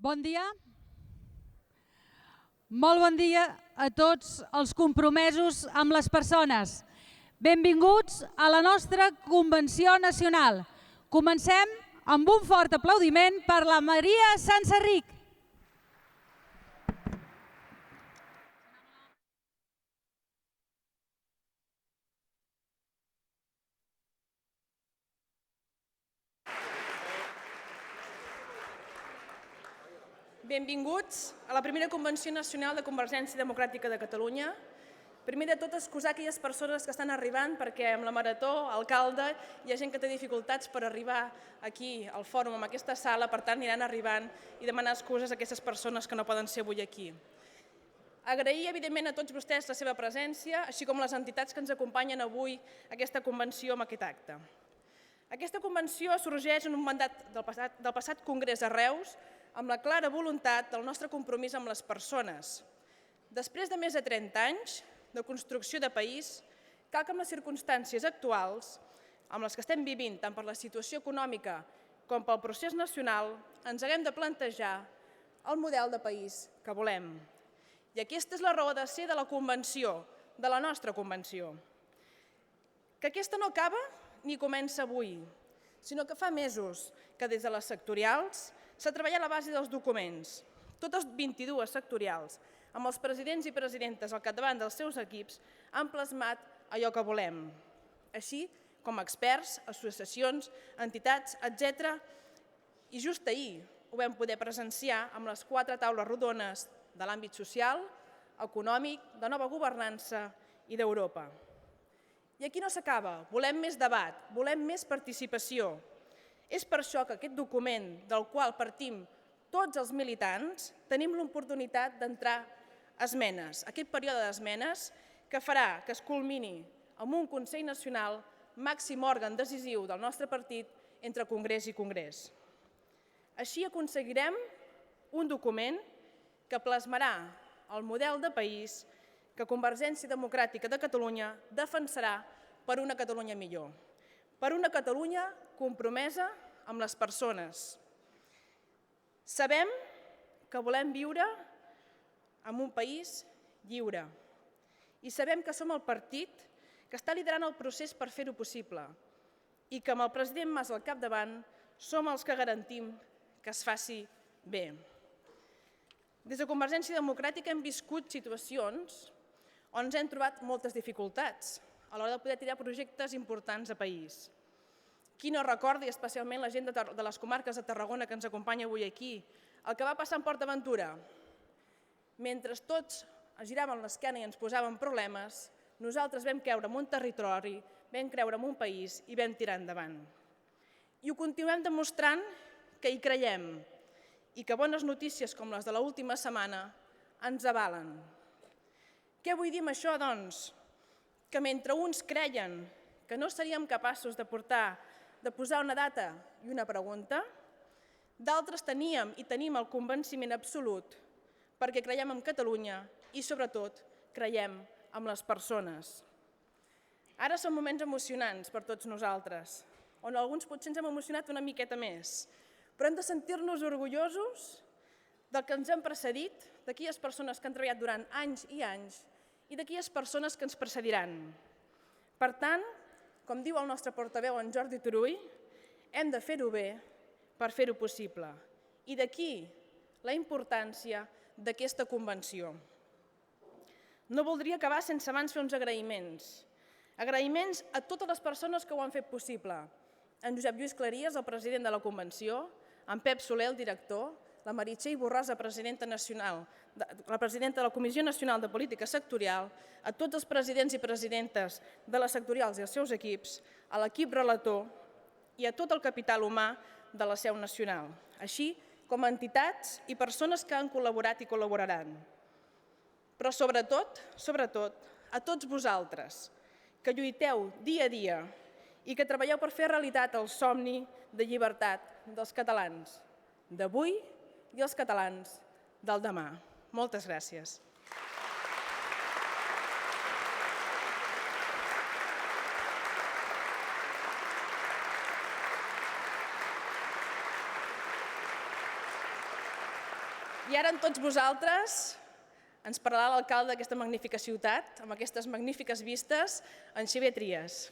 Bon dia. Molt bon dia a tots els compromesos amb les persones. Benvinguts a la nostra Convenció Nacional. Comencem amb un fort aplaudiment per la Maria Sanserric. Benvinguts a la primera Convenció Nacional de Convergència Democràtica de Catalunya. Primer de tot, excusar aquelles persones que estan arribant perquè amb la marató, alcalde, hi ha gent que té dificultats per arribar aquí al fòrum, en aquesta sala, per tant aniran arribant i demanar excuses a aquestes persones que no poden ser avui aquí. Agrair, evidentment, a tots vostès la seva presència, així com les entitats que ens acompanyen avui a aquesta convenció amb aquest acte. Aquesta convenció sorgeix en un mandat del passat Congrés a Reus, amb la clara voluntat del nostre compromís amb les persones. Després de més de 30 anys de construcció de país, cal que amb les circumstàncies actuals, amb les que estem vivint, tant per la situació econòmica com pel procés nacional, ens haguem de plantejar el model de país que volem. I aquesta és la raó de ser de la convenció, de la nostra convenció. Que aquesta no acaba ni comença avui, sinó que fa mesos que des de les sectorials s'ha treballat la base dels documents, totes 22 sectorials, amb els presidents i presidentes al capdavant dels seus equips, han plasmat allò que volem, així com experts, associacions, entitats, etc. I just ahir ho vam poder presenciar amb les 4 taules rodones de l'àmbit social, econòmic, de nova governança i d'Europa. I aquí no s'acaba, volem més debat, volem més participació. És per això que aquest document, del qual partim tots els militants, tenim l'oportunitat d'entrar esmenes, aquest període d'esmenes que farà que es culmini amb un Consell Nacional, màxim òrgan decisiu del nostre partit entre Congrés i Congrés. Així aconseguirem un document que plasmarà el model de país que Convergència Democràtica de Catalunya defensarà per una Catalunya millor, per una Catalunya compromesa amb les persones. Sabem que volem viure en un país lliure i sabem que som el partit que està liderant el procés per fer-ho possible i que amb el president Mas al capdavant som els que garantim que es faci bé. Des de Convergència Democràtica hem viscut situacions on ens hem trobat moltes dificultats a l'hora de poder tirar projectes importants a país. Qui no recordi, especialment la gent de les comarques de Tarragona que ens acompanya avui aquí, el que va passar en PortAventura. Mentre tots giràvem l'esquena i ens posaven problemes, nosaltres vam creure en un territori, vam creure en un país i vam tirar endavant. I ho continuem demostrant que hi creiem i que bones notícies com les de l'última setmana ens avalen. Què vull dir amb això, doncs? Que mentre uns creien que no seríem capaços de posar una data i una pregunta, d'altres teníem i tenim el convenciment absolut perquè creiem en Catalunya i, sobretot, creiem en les persones. Ara són moments emocionants per tots nosaltres, on alguns potser ens hem emocionat una miqueta més, però hem de sentir-nos orgullosos del que ens han precedit, d'aquelles persones que han treballat durant anys i anys i d'aquelles persones que ens precediran. Per tant, com diu el nostre portaveu, en Jordi Turull, hem de fer-ho bé per fer-ho possible. I d'aquí la importància d'aquesta convenció. No voldria acabar sense abans fer uns agraïments. Agraïments a totes les persones que ho han fet possible. En Josep Lluís Claries, el president de la convenció, en Pep Soler, el director, la Meritxell Borràs, la presidenta de la Comissió Nacional de Política Sectorial, a tots els presidents i presidentes de les sectorials i els seus equips, a l'equip relator i a tot el capital humà de la Seu Nacional, així com a entitats i persones que han col·laborat i col·laboraran. Però sobretot, a tots vosaltres, que lluiteu dia a dia i que treballeu per fer realitat el somni de llibertat dels catalans d'avui i els catalans del demà. Moltes gràcies. I ara amb tots vosaltres ens parlarà l'alcalde d'aquesta magnífica ciutat, amb aquestes magnífiques vistes, en Xavier Trias.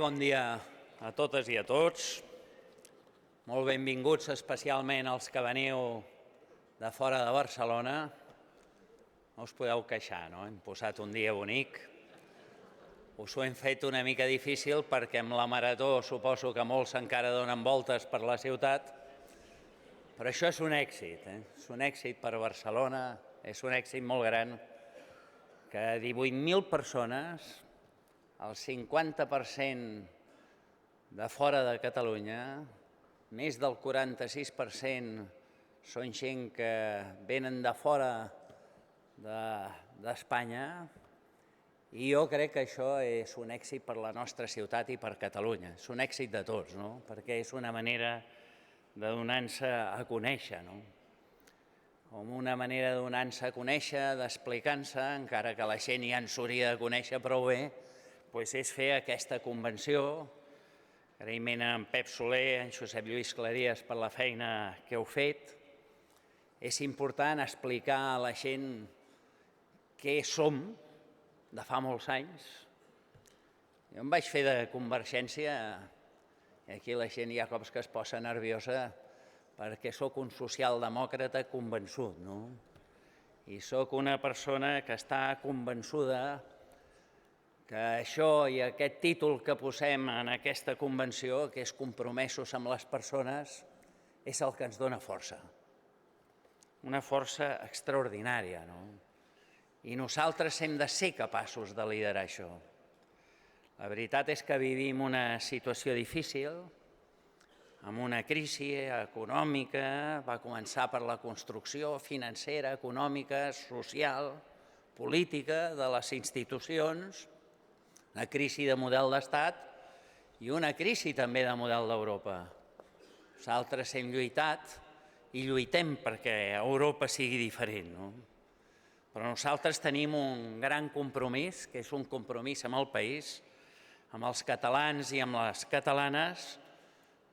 Bon dia a totes i a tots. Molt benvinguts especialment als que veniu de fora de Barcelona. No us podeu queixar, no? Hem posat un dia bonic. Us ho hem fet una mica difícil perquè amb la marató suposo que molts encara donen voltes per la ciutat, però això és un èxit, és un èxit per Barcelona, és un èxit molt gran que 18.000 persones, el 50% de fora de Catalunya, més del 46% són gent que venen de fora d'Espanya, i jo crec que això és un èxit per la nostra ciutat i per Catalunya. És un èxit de tots, no? Perquè és una manera de donar-se a conèixer, no? Com una manera de donar-se a conèixer, d'explicar-se, encara que la gent ja ens hauria de conèixer prou bé, és fer aquesta convenció. Agraïment a en Pep Soler, a en Josep Lluís Claries per la feina que heu fet. És important explicar a la gent què som de fa molts anys. Jo em vaig fer de Convergència, i aquí la gent hi ha cops que es posa nerviosa, perquè sóc un socialdemòcrata convençut, no? I sóc una persona que està convençuda que això i aquest títol que posem en aquesta convenció, que és compromesos amb les persones, és el que ens dona força. Una força extraordinària, no? I nosaltres hem de ser capaços de liderar això. La veritat és que vivim una situació difícil, amb una crisi econòmica, va començar per la construcció financera, econòmica, social, política de les institucions, una crisi de model d'estat i una crisi també de model d'Europa. Nosaltres hem lluitat i lluitem perquè Europa sigui diferent, no? Però nosaltres tenim un gran compromís, que és un compromís amb el país, amb els catalans i amb les catalanes.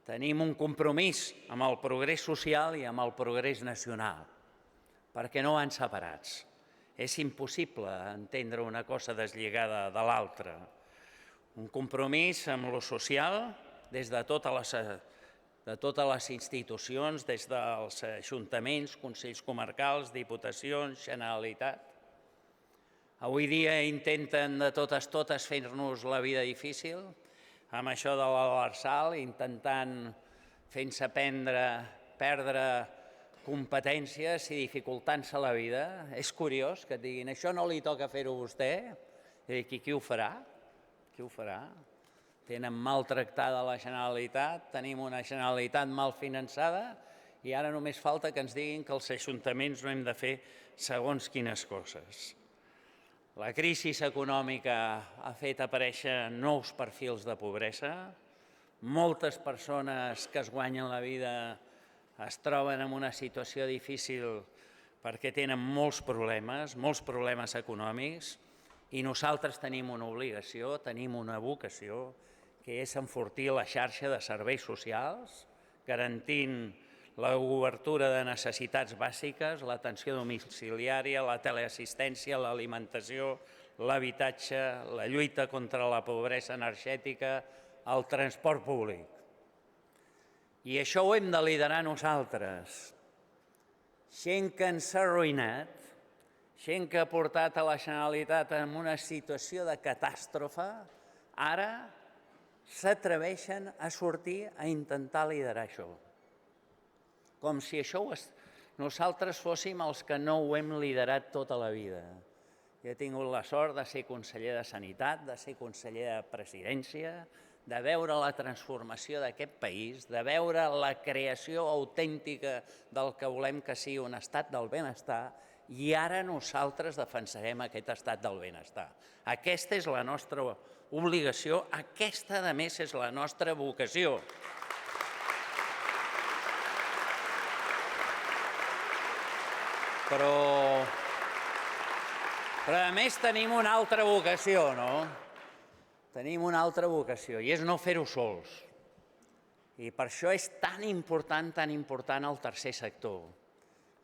Tenim un compromís amb el progrés social i amb el progrés nacional, perquè no van separats. És impossible entendre una cosa deslligada de l'altra. Un compromís amb lo social des de totes les institucions, des dels ajuntaments, consells comarcals, diputacions, Generalitat. Avui dia intenten de totes fer-nos la vida difícil, amb això de l'Lrsal, intentant fer-nos perdre competències i dificultant-se la vida. És curiós que et diguin, això no li toca fer-ho a vostè, i qui ho farà? Qui ho farà? Tenen maltractada la Generalitat, tenim una Generalitat mal finançada i ara només falta que ens diguin que els ajuntaments no hem de fer segons quines coses. La crisi econòmica ha fet aparèixer nous perfils de pobresa. Moltes persones que es guanyen la vida es troben en una situació difícil perquè tenen molts problemes econòmics, i nosaltres tenim una obligació, tenim una vocació, que és enfortir la xarxa de serveis socials, garantint la cobertura de necessitats bàsiques, l'atenció domiciliària, la teleassistència, l'alimentació, l'habitatge, la lluita contra la pobresa energètica, el transport públic. I això ho hem de liderar nosaltres. Gent que ens ha arruïnat, gent que ha portat a la Generalitat en una situació de catàstrofe, ara s'atreveixen a sortir a intentar liderar això. Com si nosaltres fóssim els que no ho hem liderat tota la vida. Jo he tingut la sort de ser conseller de Sanitat, de ser conseller de Presidència, de veure la transformació d'aquest país, de veure la creació autèntica del que volem que sigui un estat del benestar, i ara nosaltres defensarem aquest estat del benestar. Aquesta és la nostra obligació, aquesta, a més, és la nostra vocació. Però Però a més tenim una altra vocació, no? Tenim una altra vocació, i és no fer-ho sols. I per això és tan important el tercer sector,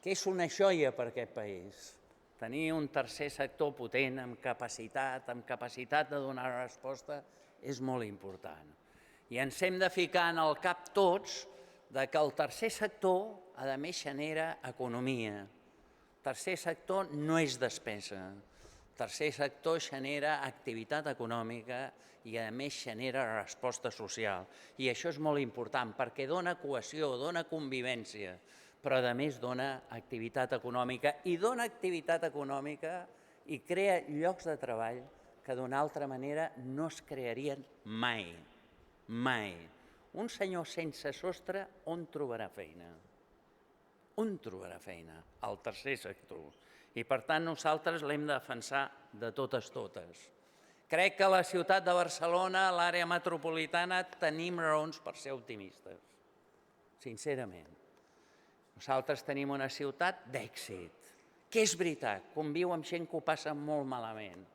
que és una joia per aquest país. Tenir un tercer sector potent, amb capacitat de donar resposta, és molt important. I ens hem de ficar en el cap tots que el tercer sector, a més, genera economia. El tercer sector no és despesa. El tercer sector genera activitat econòmica i, a més, genera resposta social. I això és molt important perquè dona cohesió, dona convivència, però, a més, dona activitat econòmica. I dona activitat econòmica i crea llocs de treball que d'una altra manera no es crearien mai. Mai. Un senyor sense sostre, on trobarà feina? On trobarà feina? Al tercer sector. I, per tant, nosaltres l'hem de defensar de totes. Crec que a la ciutat de Barcelona, a l'àrea metropolitana, tenim raons per ser optimistes. Sincerament. Nosaltres tenim una ciutat d'èxit, que és veritat, conviu amb gent que ho passa molt malament,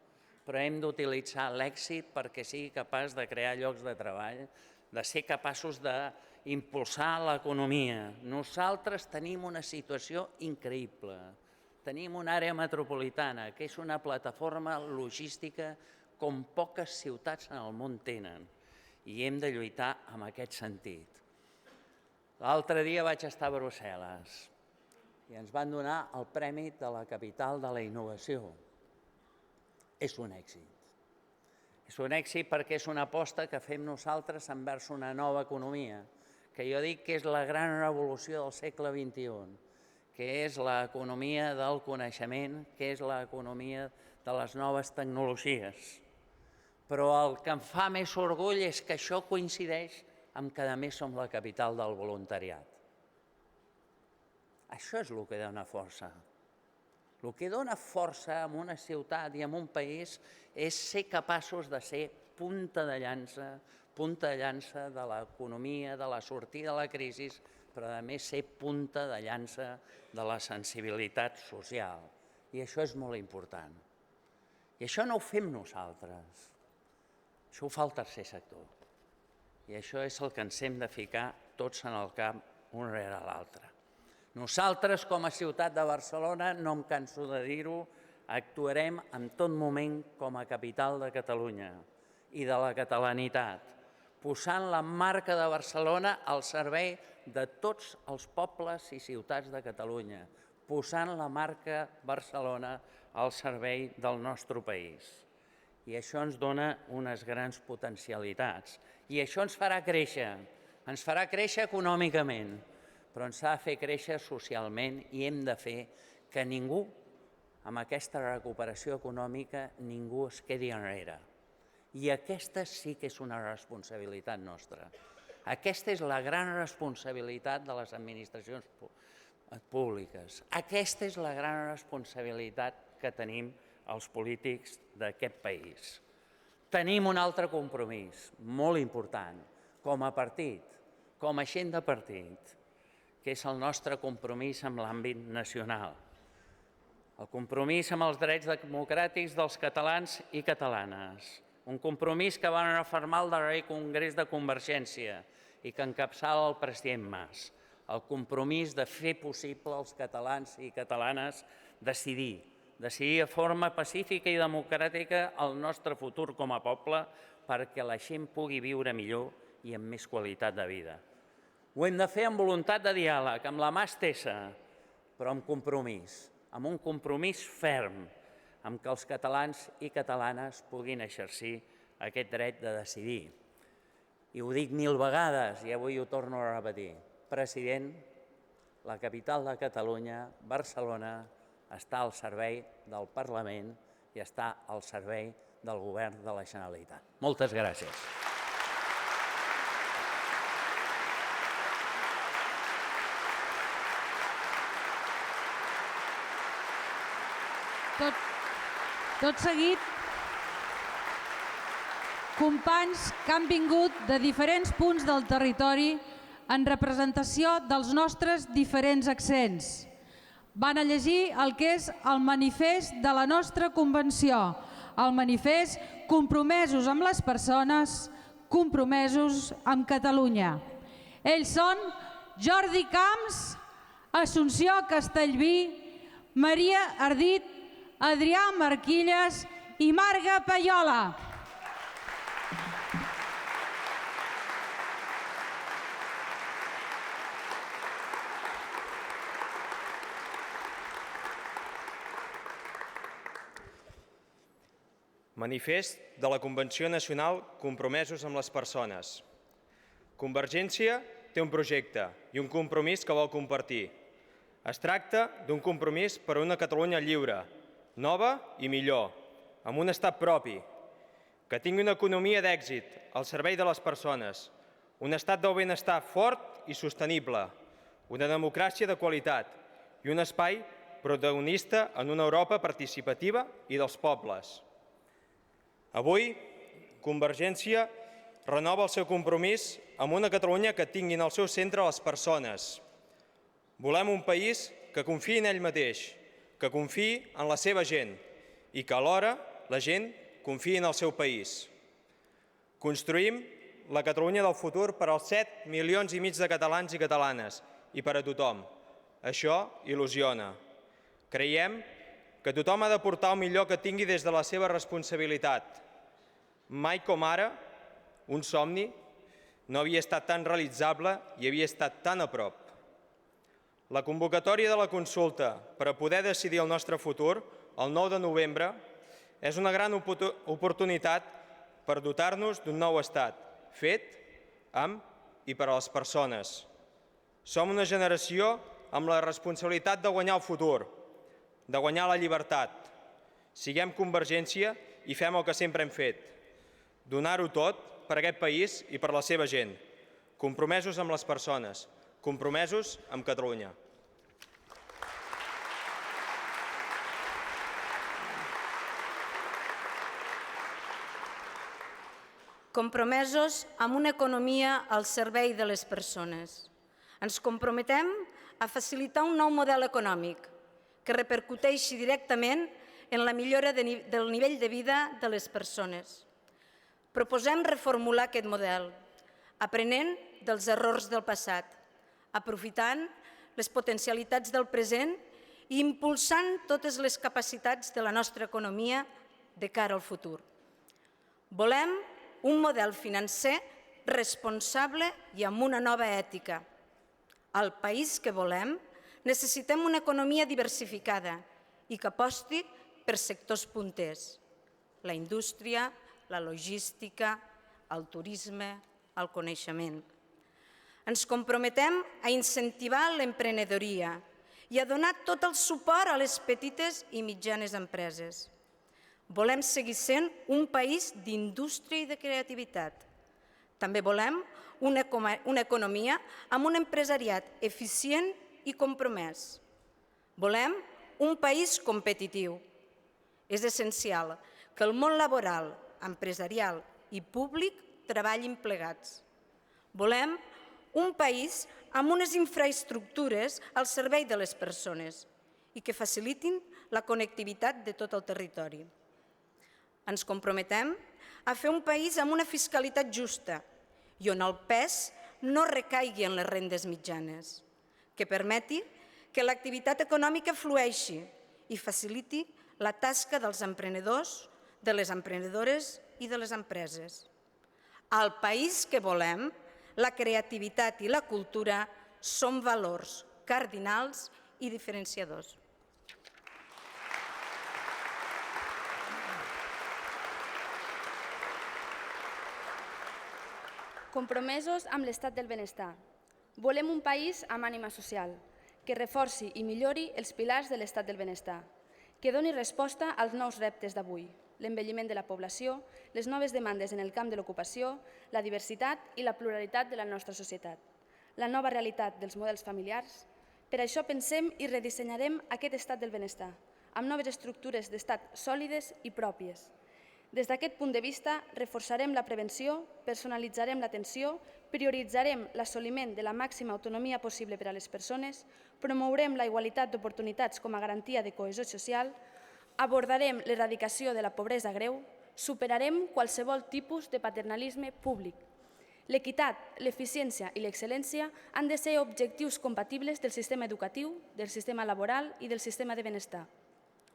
però hem d'utilitzar l'èxit perquè sigui capaç de crear llocs de treball, de ser capaços d'impulsar l'economia. Nosaltres tenim una situació increïble. Tenim una àrea metropolitana, que és una plataforma logística com poques ciutats en el món tenen, i hem de lluitar en aquest sentit. L'altre dia vaig estar a Brussel·les i ens van donar el Premi de la Capital de la Innovació. És un èxit. És un èxit perquè és una aposta que fem nosaltres envers una nova economia, que jo dic que és la gran revolució del segle XXI, que és l'economia del coneixement, que és l'economia de les noves tecnologies. Però el que em fa més orgull és que això coincideix amb que a més som la capital del voluntariat. Això és el que dona força. El que dona força en una ciutat i en un país és ser capaços de ser punta de llança de l'economia, de la sortida de la crisi, però a més ser punta de llança de la sensibilitat social. I això és molt important. I això no ho fem nosaltres. Això ho fa el tercer sector. I això és el que ens hem de ficar tots en el cap un rere l'altre. Nosaltres, com a ciutat de Barcelona, no em canso de dir-ho, actuarem en tot moment com a capital de Catalunya i de la catalanitat, posant la marca de Barcelona al servei de tots els pobles i ciutats de Catalunya, posant la marca Barcelona al servei del nostre país. I això ens dona unes grans potencialitats. I això ens farà créixer econòmicament, però ens ha de fer créixer socialment i hem de fer que ningú, amb aquesta recuperació econòmica, ningú es quedi enrere. I aquesta sí que és una responsabilitat nostra. Aquesta és la gran responsabilitat de les administracions públiques. Aquesta és la gran responsabilitat que tenim els polítics d'aquest país. Tenim un altre compromís molt important, com a partit, com a gent de partit, que és el nostre compromís amb l'àmbit nacional. El compromís amb els drets democràtics dels catalans i catalanes. Un compromís que van refermar el darrer Congrés de Convergència i que encapçala el president Mas. El compromís de fer possible als catalans i catalanes decidir de forma pacífica i democràtica el nostre futur com a poble perquè la gent pugui viure millor i amb més qualitat de vida. Ho hem de fer amb voluntat de diàleg, amb la mà estesa, però amb compromís, amb un compromís ferm, amb que els catalans i catalanes puguin exercir aquest dret de decidir. I ho dic 1000 vegades i avui ho torno a repetir. President, la capital de Catalunya, Barcelona, està al servei del Parlament i està al servei del Govern de la Generalitat. Moltes gràcies. Tot seguit, companys que han vingut de diferents punts del territori en representació dels nostres diferents accents. van a llegir el que és el manifest de la nostra convenció, el manifest Compromesos amb les persones, compromesos amb Catalunya. Ells són Jordi Camps, Assumpció Castellví, Maria Ardit, Adrià Marquilles i Marga Payola. Manifest de la Convenció Nacional Compromesos amb les Persones. Convergència té un projecte i un compromís que vol compartir. Es tracta d'un compromís per a una Catalunya lliure, nova i millor, amb un estat propi, que tingui una economia d'èxit al servei de les persones, un estat del benestar fort i sostenible, una democràcia de qualitat i un espai protagonista en una Europa participativa i dels pobles. Avui, Convergència renova el seu compromís amb una Catalunya que tingui en el seu centre les persones. Volem un país que confiï en ell mateix, que confiï en la seva gent i que alhora la gent confiï en el seu país. Construïm la Catalunya del futur per als 7,5 milions de catalans i catalanes i per a tothom. Això il·lusiona. Creiem que tothom ha de portar el millor que tingui des de la seva responsabilitat. Mai com ara, un somni no havia estat tan realitzable i havia estat tan a prop. La convocatòria de la consulta per a poder decidir el nostre futur, el 9 de novembre, és una gran oportunitat per dotar-nos d'un nou estat, fet amb i per a les persones. Som una generació amb la responsabilitat de guanyar el futur, de guanyar la llibertat. Siguem Convergència i fem el que sempre hem fet. Donar-ho tot per a aquest país i per la seva gent. Compromesos amb les persones, compromesos amb Catalunya. Compromesos amb una economia al servei de les persones. Ens comprometem a facilitar un nou model econòmic que repercuteixi directament en la millora del nivell de vida de les persones. Proposem reformular aquest model, aprenent dels errors del passat, aprofitant les potencialitats del present i impulsant totes les capacitats de la nostra economia de cara al futur. Volem un model financer responsable i amb una nova ètica. Al país que volem, necessitem una economia diversificada i que aposti per sectors punters. La indústria, la logística, el turisme, el coneixement. Ens comprometem a incentivar l'emprenedoria i a donar tot el suport a les petites i mitjanes empreses. Volem seguir sent un país d'indústria i de creativitat. També volem una economia amb un empresariat eficient i compromès. Volem un país competitiu. És essencial que el món laboral, empresarial i públic treballin plegats. Volem un país amb unes infraestructures al servei de les persones i que facilitin la connectivitat de tot el territori. Ens comprometem a fer un país amb una fiscalitat justa i on el pes no recaigui en les rendes mitjanes, que permeti que l'activitat econòmica flueixi i faciliti la tasca dels emprenedors, de les emprenedores i de les empreses. Al país que volem, la creativitat i la cultura són valors cardinals i diferenciadors. Compromesos amb l'estat del benestar. Volem un país amb ànima social, que reforci i millori els pilars de l'estat del benestar, que doni resposta als nous reptes d'avui, l'envelliment de la població, les noves demandes en el camp de l'ocupació, la diversitat i la pluralitat de la nostra societat, la nova realitat dels models familiars. Per això pensem i redissenyarem aquest estat del benestar, amb noves estructures d'estat sòlides i pròpies. Des d'aquest punt de vista, reforçarem la prevenció, personalitzarem l'atenció, Prioritzarem l'assoliment de la màxima autonomia possible per a les persones, promourem la igualtat d'oportunitats com a garantia de cohesió social, abordarem l'erradicació de la pobresa greu, superarem qualsevol tipus de paternalisme públic. L'equitat, l'eficiència i l'excel·lència han de ser objectius compatibles del sistema educatiu, del sistema laboral i del sistema de benestar.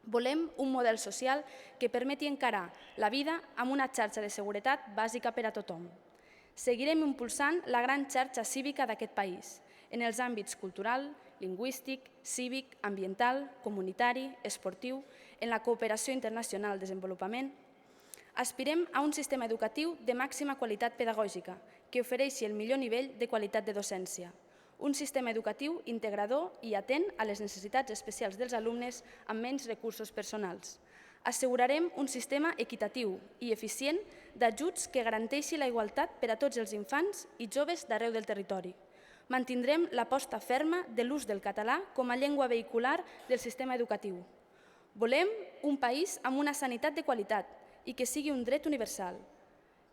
Volem un model social que permeti encarar la vida amb una xarxa de seguretat bàsica per a tothom. Seguirem impulsant la gran xarxa cívica d'aquest país, en els àmbits cultural, lingüístic, cívic, ambiental, comunitari, esportiu, en la cooperació internacional al desenvolupament. Aspirem a un sistema educatiu de màxima qualitat pedagògica que ofereixi el millor nivell de qualitat de docència. Un sistema educatiu integrador i atent a les necessitats especials dels alumnes amb menys recursos personals. Assegurarem un sistema equitatiu i eficient d'ajuts que garanteixi la igualtat per a tots els infants i joves d'arreu del territori. Mantindrem l'aposta ferma de l'ús del català com a llengua vehicular del sistema educatiu. Volem un país amb una sanitat de qualitat i que sigui un dret universal.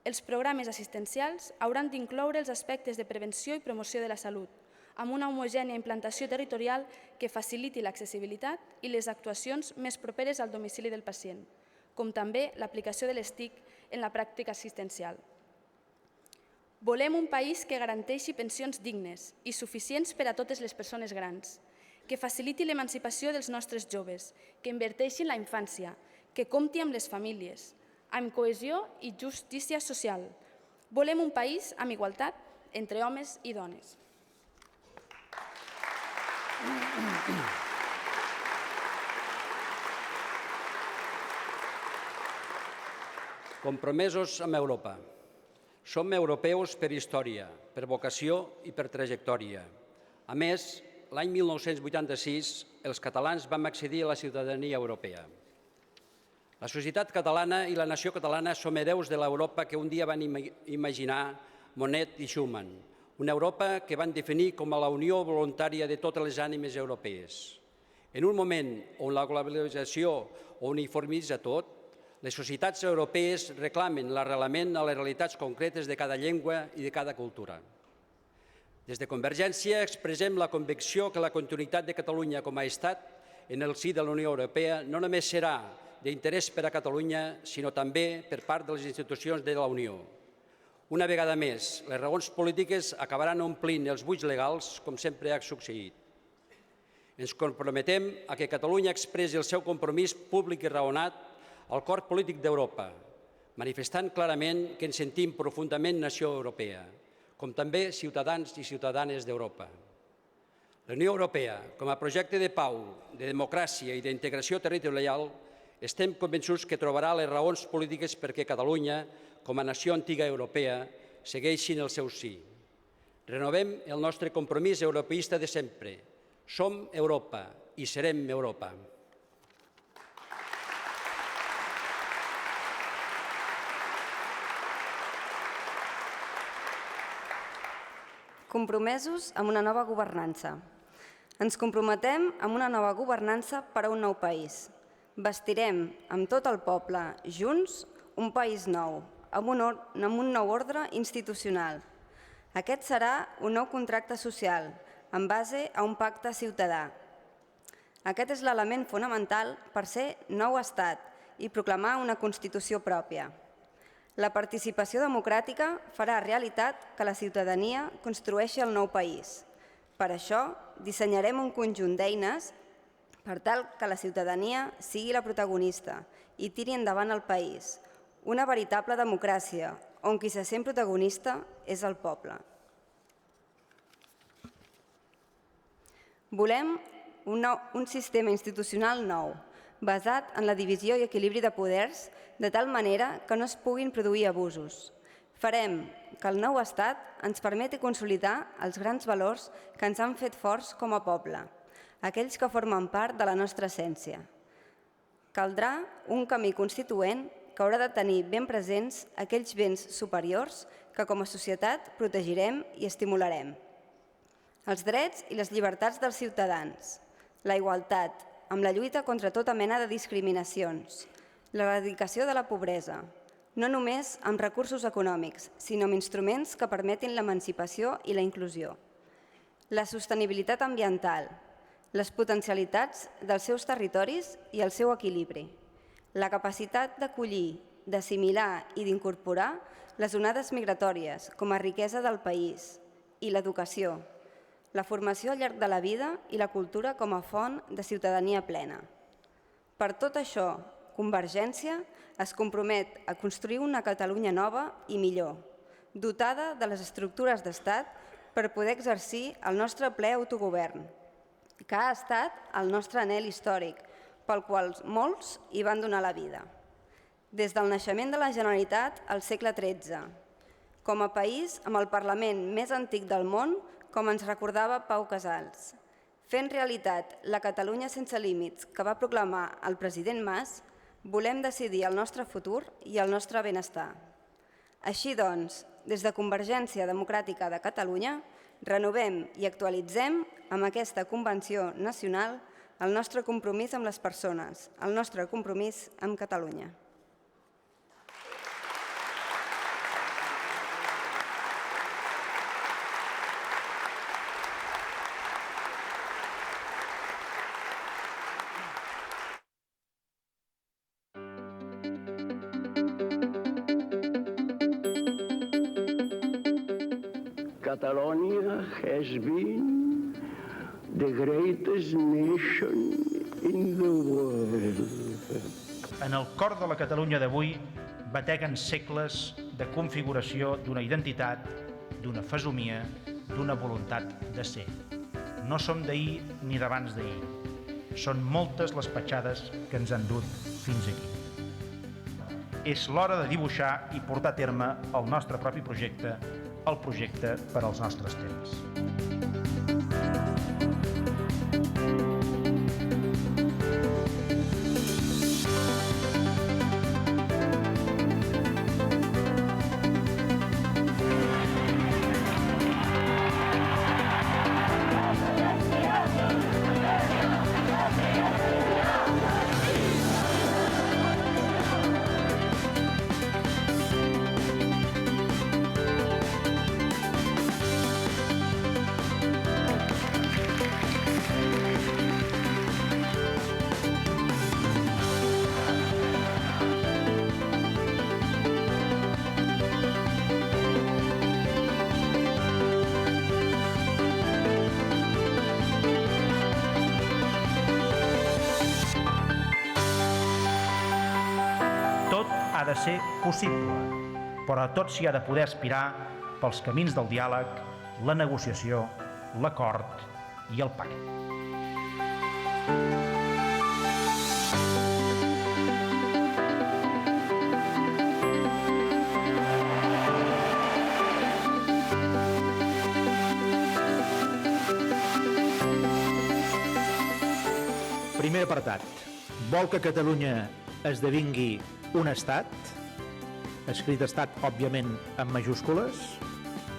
Els programes assistencials hauran d'incloure els aspectes de prevenció i promoció de la salut, amb una homogènia implantació territorial que faciliti l'accessibilitat i les actuacions més properes al domicili del pacient, com també l'aplicació de les TIC en la pràctica assistencial. Volem un país que garanteixi pensions dignes i suficients per a totes les persones grans, que faciliti l'emancipació dels nostres joves, que inverteixi en la infància, que compti amb les famílies, amb cohesió i justícia social. Volem un país amb igualtat entre homes i dones. Compromesos amb Europa. Som europeus per història, per vocació i per trajectòria. A més, l'any 1986 els catalans vam accedir a la ciutadania europea. La societat catalana i la nació catalana som hereus de l'Europa que un dia van imaginar Monet i Schuman, una Europa que van definir com a la unió voluntària de totes les ànimes europees. En un moment on la globalització ho uniformitza tot, les societats europees reclamen l'arrelament a les realitats concretes de cada llengua i de cada cultura. Des de Convergència expressem la convicció que la continuïtat de Catalunya com a estat en el si de la Unió Europea no només serà d'interès per a Catalunya, sinó també per part de les institucions de la Unió. Una vegada més, les raons polítiques acabaran omplint els buits legals, com sempre ha succeït. Ens comprometem a que Catalunya expressi el seu compromís públic i raonat al cor polític d'Europa, manifestant clarament que ens sentim profundament nació europea, com també ciutadans i ciutadanes d'Europa. La Unió Europea, com a projecte de pau, de democràcia i d'integració territorial, estem convençuts que trobarà les raons polítiques perquè Catalunya, com a nació antiga europea, segueixi en el seu sí. Renovem el nostre compromís europeista de sempre. Som Europa i serem Europa. Compromesos amb una nova governança. Ens comprometem amb una nova governança per a un nou país. Bastirem amb tot el poble, junts, un país nou, amb un nou ordre institucional. Aquest serà un nou contracte social, en base a un pacte ciutadà. Aquest és l'element fonamental per ser nou estat i proclamar una Constitució pròpia. La participació democràtica farà realitat que la ciutadania construeixi el nou país. Per això, dissenyarem un conjunt d'eines per tal que la ciutadania sigui la protagonista i tiri endavant el país. Una veritable democràcia, on qui se sent protagonista és el poble. Volem un sistema institucional nou, basat en la divisió i equilibri de poders, de tal manera que no es puguin produir abusos. Farem que el nou estat ens permeti consolidar els grans valors que ens han fet forts com a poble, aquells que formen part de la nostra essència. Caldrà un camí constituent que haurà de tenir ben presents aquells béns superiors que com a societat protegirem i estimularem. Els drets i les llibertats dels ciutadans, la igualtat, amb la lluita contra tota mena de discriminacions, l'erradicació de la pobresa, no només amb recursos econòmics, sinó amb instruments que permetin l'emancipació i la inclusió. La sostenibilitat ambiental, les potencialitats dels seus territoris i el seu equilibri, la capacitat d'acollir, d'assimilar i d'incorporar les onades migratòries com a riquesa del país i l'educació, la formació al llarg de la vida i la cultura com a font de ciutadania plena. Per tot això, Convergència es compromet a construir una Catalunya nova i millor, dotada de les estructures d'estat per poder exercir el nostre ple autogovern, que ha estat el nostre anhel històric, pel qual molts hi van donar la vida. Des del naixement de la Generalitat al segle XIII, com a país amb el Parlament més antic del món, com ens recordava Pau Casals, fent realitat la Catalunya sense límits que va proclamar el president Mas, volem decidir el nostre futur i el nostre benestar. Així doncs, des de Convergència Democràtica de Catalunya, renovem i actualitzem amb aquesta Convenció Nacional el nostre compromís amb les persones, el nostre compromís amb Catalunya. Catalonia has been the greatest nation in the world. En el cor de la Catalunya d'avui bateguen segles de configuració d'una identitat, d'una fesomia, d'una voluntat de ser. No som d'ahir ni d'abans d'ahir. Són moltes les petjades que ens han dut fins aquí. És l'hora de dibuixar i portar a terme el nostre propi projecte, el projecte per als nostres temps. Ha de ser possible, però tot s'hi ha de poder aspirar pels camins del diàleg, la negociació, l'acord i el pacte. Primer apartat. Vol que Catalunya esdevingui un estat, escrit estat, òbviament, en majúscules,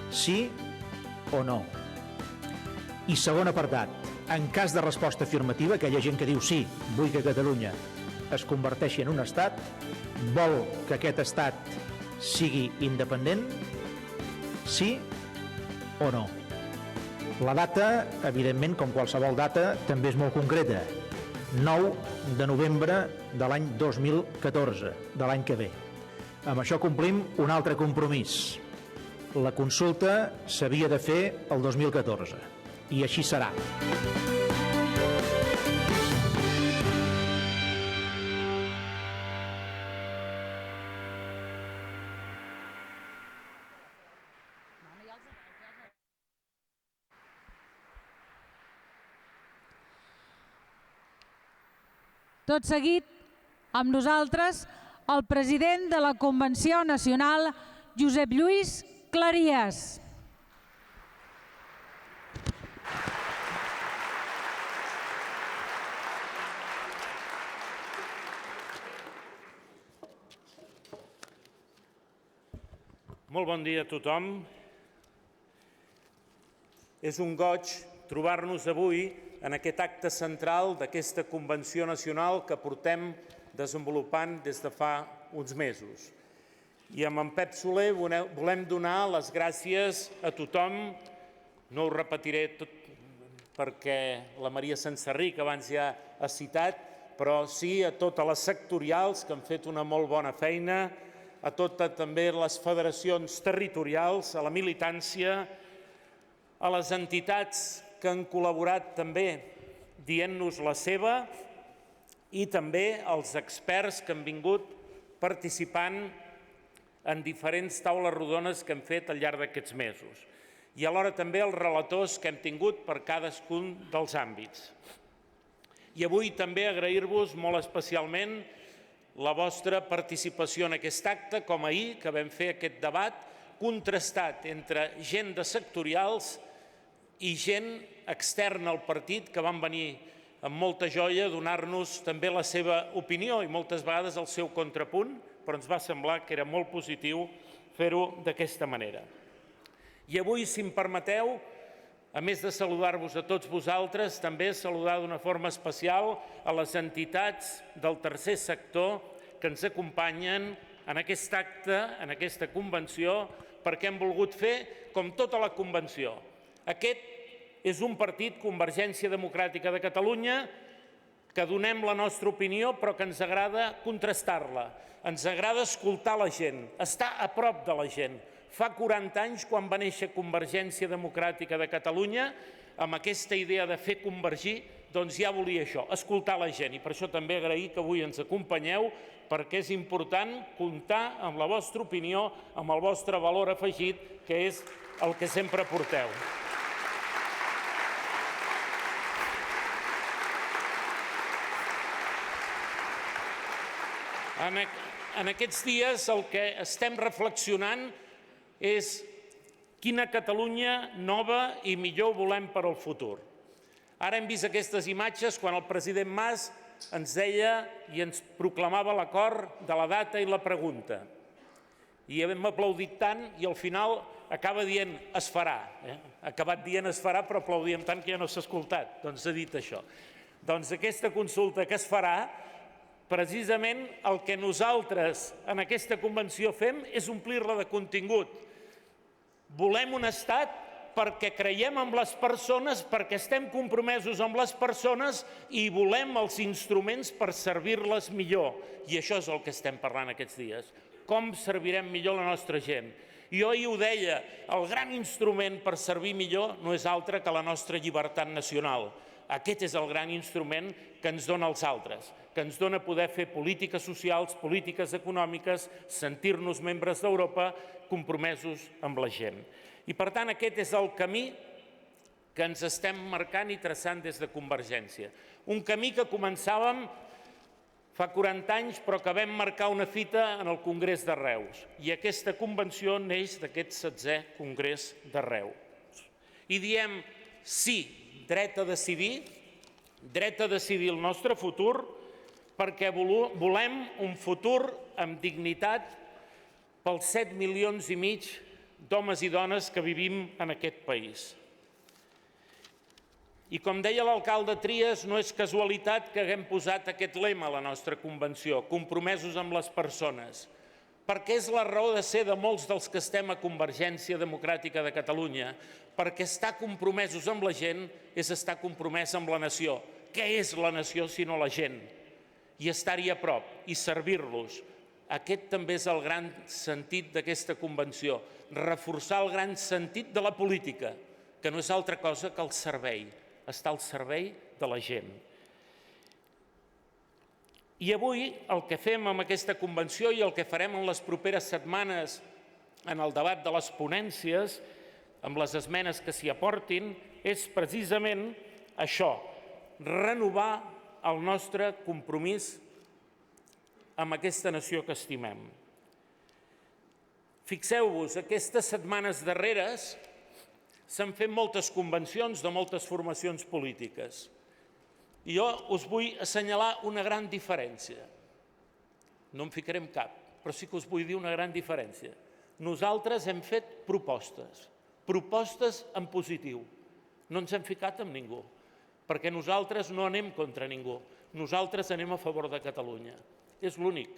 sí o no? I segon apartat, en cas de resposta afirmativa, aquella gent que diu sí, vull que Catalunya es converteixi en un estat, vol que aquest estat sigui independent, sí o no? La data, evidentment, com qualsevol data, també és molt concreta. 9 de novembre de l'any 2014, de l'any que ve. Amb això complim un altre compromís. La consulta s'havia de fer el 2014, i així serà. Tot seguit, amb nosaltres, el president de la Convenció Nacional, Josep Lluís Cleries. Molt bon dia a tothom. És un goig trobar-nos avui en aquest acte central d'aquesta Convenció Nacional que portem desenvolupant des de fa uns mesos. I amb en Pep Soler volem donar les gràcies a tothom, no ho repetiré tot perquè la Maria Senserrí, que abans ja ha citat, però sí a totes les sectorials que han fet una molt bona feina, a totes també les federacions territorials, a la militància, a les entitats que han col·laborat també dient-nos la seva i també als experts que han vingut participant en diferents taules rodones que hem fet al llarg d'aquests mesos. I alhora també els relators que hem tingut per cadascun dels àmbits. I avui també agrair-vos molt especialment la vostra participació en aquest acte, com ahir, que vam fer aquest debat contrastat entre gent de sectorials i gent externa al partit que van venir amb molta joia a donar-nos també la seva opinió i moltes vegades el seu contrapunt, però ens va semblar que era molt positiu fer-ho d'aquesta manera. I avui, si em permeteu, a més de saludar-vos a tots vosaltres, també saludar d'una forma especial a les entitats del tercer sector que ens acompanyen en aquest acte, en aquesta convenció, perquè hem volgut fer com tota la convenció. Aquest és un partit, Convergència Democràtica de Catalunya, que donem la nostra opinió però que ens agrada contrastar-la. Ens agrada escoltar la gent, estar a prop de la gent. Fa 40 anys, quan va néixer Convergència Democràtica de Catalunya, amb aquesta idea de fer convergir, doncs ja volia això, escoltar la gent. I per això també agrair que avui ens acompanyeu, perquè és important comptar amb la vostra opinió, amb el vostre valor afegit, que és el que sempre porteu. En aquests dies el que estem reflexionant és quina Catalunya nova i millor volem per al futur. Ara hem vist aquestes imatges quan el president Mas ens deia i ens proclamava l'acord de la data i la pregunta. I hem aplaudit tant i al final acaba dient es farà. Ha acabat dient es farà però aplaudíem tant que ja no s'ha escoltat. Doncs ha dit això. Doncs aquesta consulta que es farà, precisament el que nosaltres en aquesta convenció fem és omplir-la de contingut. Volem un estat perquè creiem en les persones, perquè estem compromesos amb les persones i volem els instruments per servir-les millor. I això és el que estem parlant aquests dies. Com servirem millor la nostra gent? Jo ahir ho deia, el gran instrument per servir millor no és altre que la nostra llibertat nacional. Aquest és el gran instrument que ens dona els altres, que ens dona poder fer polítiques socials, polítiques econòmiques, sentir-nos membres d'Europa, compromesos amb la gent. I per tant aquest és el camí que ens estem marcant i traçant des de Convergència. Un camí que començàvem fa 40 anys però que vam marcar una fita en el Congrés de Reus. I aquesta convenció neix d'aquest 7è Congrés de Reus. I diem sí, dret a decidir el nostre futur, perquè volem un futur amb dignitat pels 7,5 milions d'homes i dones que vivim en aquest país. I com deia l'alcalde Trias, no és casualitat que haguem posat aquest lema a la nostra convenció, compromesos amb les persones, perquè és la raó de ser de molts dels que estem a Convergència Democràtica de Catalunya, perquè estar compromesos amb la gent és estar compromès amb la nació. Què és la nació si no la gent? I estar-hi a prop i servir-los. Aquest també és el gran sentit d'aquesta convenció, reforçar el gran sentit de la política, que no és altra cosa que el servei, estar al servei de la gent. I avui el que fem amb aquesta convenció i el que farem en les properes setmanes en el debat de les ponències, amb les esmenes que s'hi aportin, és precisament això, renovar el nostre compromís amb aquesta nació que estimem. Fixeu-vos, aquestes setmanes darreres s'han fet moltes convencions de moltes formacions polítiques. I jo us vull assenyalar una gran diferència. No en ficarem cap, però sí que us vull dir una gran diferència. Nosaltres hem fet propostes en positiu. No ens hem ficat amb ningú, perquè nosaltres no anem contra ningú. Nosaltres anem a favor de Catalunya. És l'únic.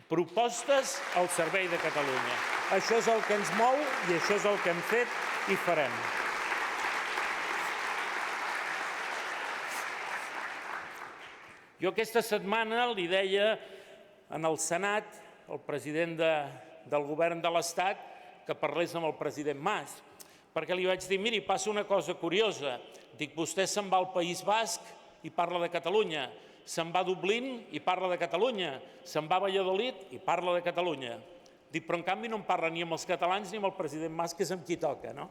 Propostes al servei de Catalunya. Això és el que ens mou i això és el que hem fet i farem. Jo aquesta setmana li deia en el Senat al president del govern de l'Estat que parlés amb el president Mas, perquè li vaig dir, miri, passa una cosa curiosa. Dic, vostè se'n va al País Basc i parla de Catalunya, se'n va a Dublín i parla de Catalunya, se'n va a Valladolid i parla de Catalunya. Dic, però en canvi no en parla ni amb els catalans ni amb el president Mas, que és amb qui toca, no?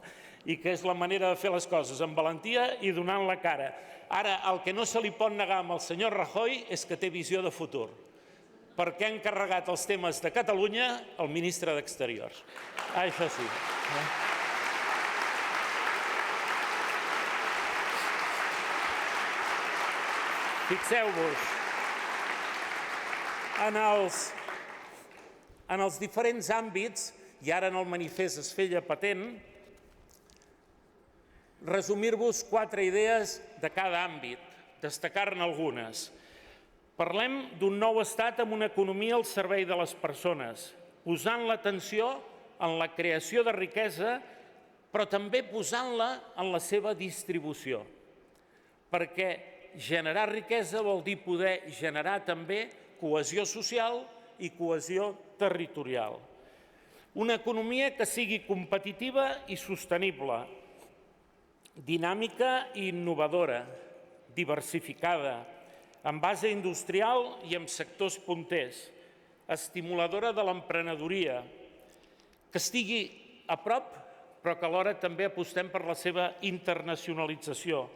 I que és la manera de fer les coses, amb valentia i donant la cara. Ara, el que no se li pot negar amb el senyor Rajoy és que té visió de futur, perquè ha encarregat els temes de Catalunya al ministre d'Exteriors. Això sí. Fixeu-vos, en els diferents àmbits, i ara en el manifest es feia patent, resumir-vos 4 idees de cada àmbit, destacar-ne algunes. Parlem d'un nou estat amb una economia al servei de les persones, posant l'atenció en la creació de riquesa, però també posant-la en la seva distribució, perquè generar riquesa vol dir poder generar també cohesió social i cohesió territorial. Una economia que sigui competitiva i sostenible, dinàmica i innovadora, diversificada, amb base industrial i amb sectors punters, estimuladora de l'emprenedoria, que estigui a prop, però que alhora també apostem per la seva internacionalització,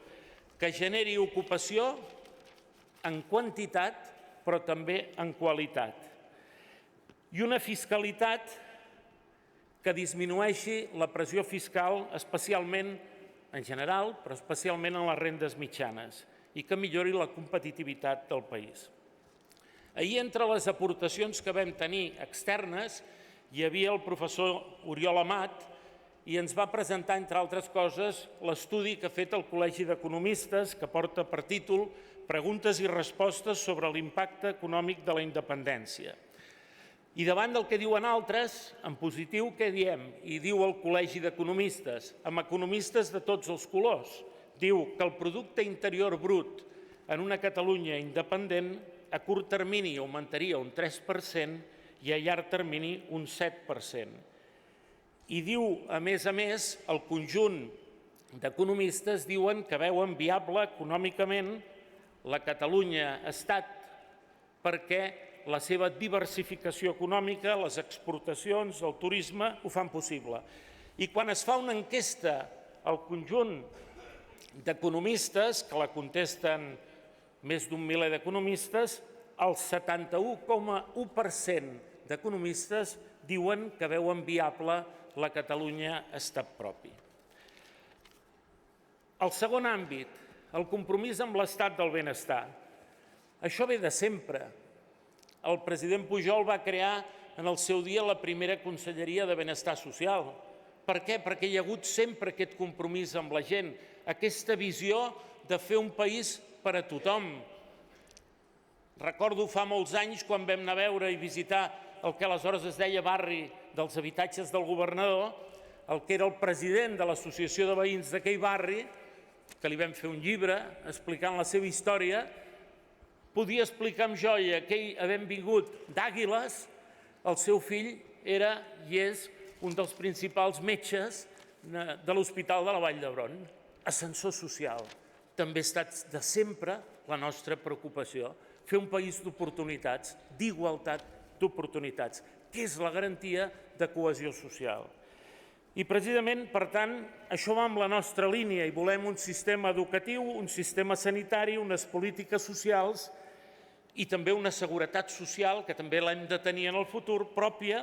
que generi ocupació en quantitat, però també en qualitat. I una fiscalitat que disminueixi la pressió fiscal, especialment en general, però especialment en les rendes mitjanes, i que millori la competitivitat del país. Ahir, entre les aportacions que vam tenir externes, hi havia el professor Oriol Amat, i ens va presentar, entre altres coses, l'estudi que ha fet el Col·legi d'Economistes, que porta per títol Preguntes i respostes sobre l'impacte econòmic de la independència. I davant del que diuen altres, en positiu, què diem? I diu el Col·legi d'Economistes, amb economistes de tots els colors, diu que el producte interior brut en una Catalunya independent a curt termini augmentaria un 3% i a llarg termini un 7%. I diu, a més, el conjunt d'economistes diuen que veuen viable econòmicament la Catalunya-Estat perquè la seva diversificació econòmica, les exportacions, el turisme, ho fan possible. I quan es fa una enquesta al conjunt d'economistes, que la contesten més d'un miler d'economistes, el 71,1% d'economistes diuen que veuen viable la Catalunya-Estat propi. El segon àmbit, el compromís amb l'estat del benestar. Això ve de sempre. El president Pujol va crear en el seu dia la primera Conselleria de Benestar Social. Per què? Perquè hi ha hagut sempre aquest compromís amb la gent, aquesta visió de fer un país per a tothom. Recordo fa molts anys quan vam anar a veure i visitar el que aleshores es deia barri dels habitatges del governador, el que era el president de l'associació de veïns d'aquell barri, que li vam fer un llibre explicant la seva història, podia explicar amb joia que ell, havent vingut d'Àguiles, el seu fill era i és un dels principals metges de l'Hospital de la Vall d'Hebron. Ascensor social. També ha estat de sempre la nostra preocupació. Fer un país d'oportunitats, d'igualtat d'oportunitats, que és la garantia de cohesió social. I precisament, per tant, això va amb la nostra línia i volem un sistema educatiu, un sistema sanitari, unes polítiques socials i també una seguretat social, que també l'hem de tenir en el futur, pròpia,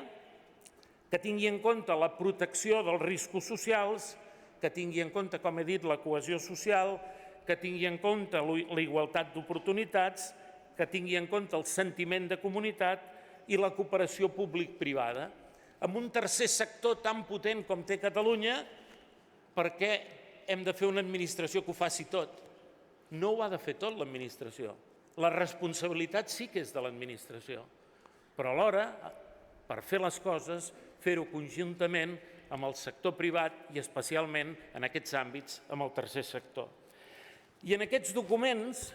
que tingui en compte la protecció dels riscos socials, que tingui en compte, com he dit, la cohesió social, que tingui en compte la igualtat d'oportunitats, que tingui en compte el sentiment de comunitat i la cooperació públic-privada, amb un tercer sector tan potent com té Catalunya, perquè hem de fer una administració que ho faci tot. No ho ha de fer tot l'administració. La responsabilitat sí que és de l'administració, però alhora, per fer les coses, fer-ho conjuntament amb el sector privat i especialment en aquests àmbits amb el tercer sector. I en aquests documents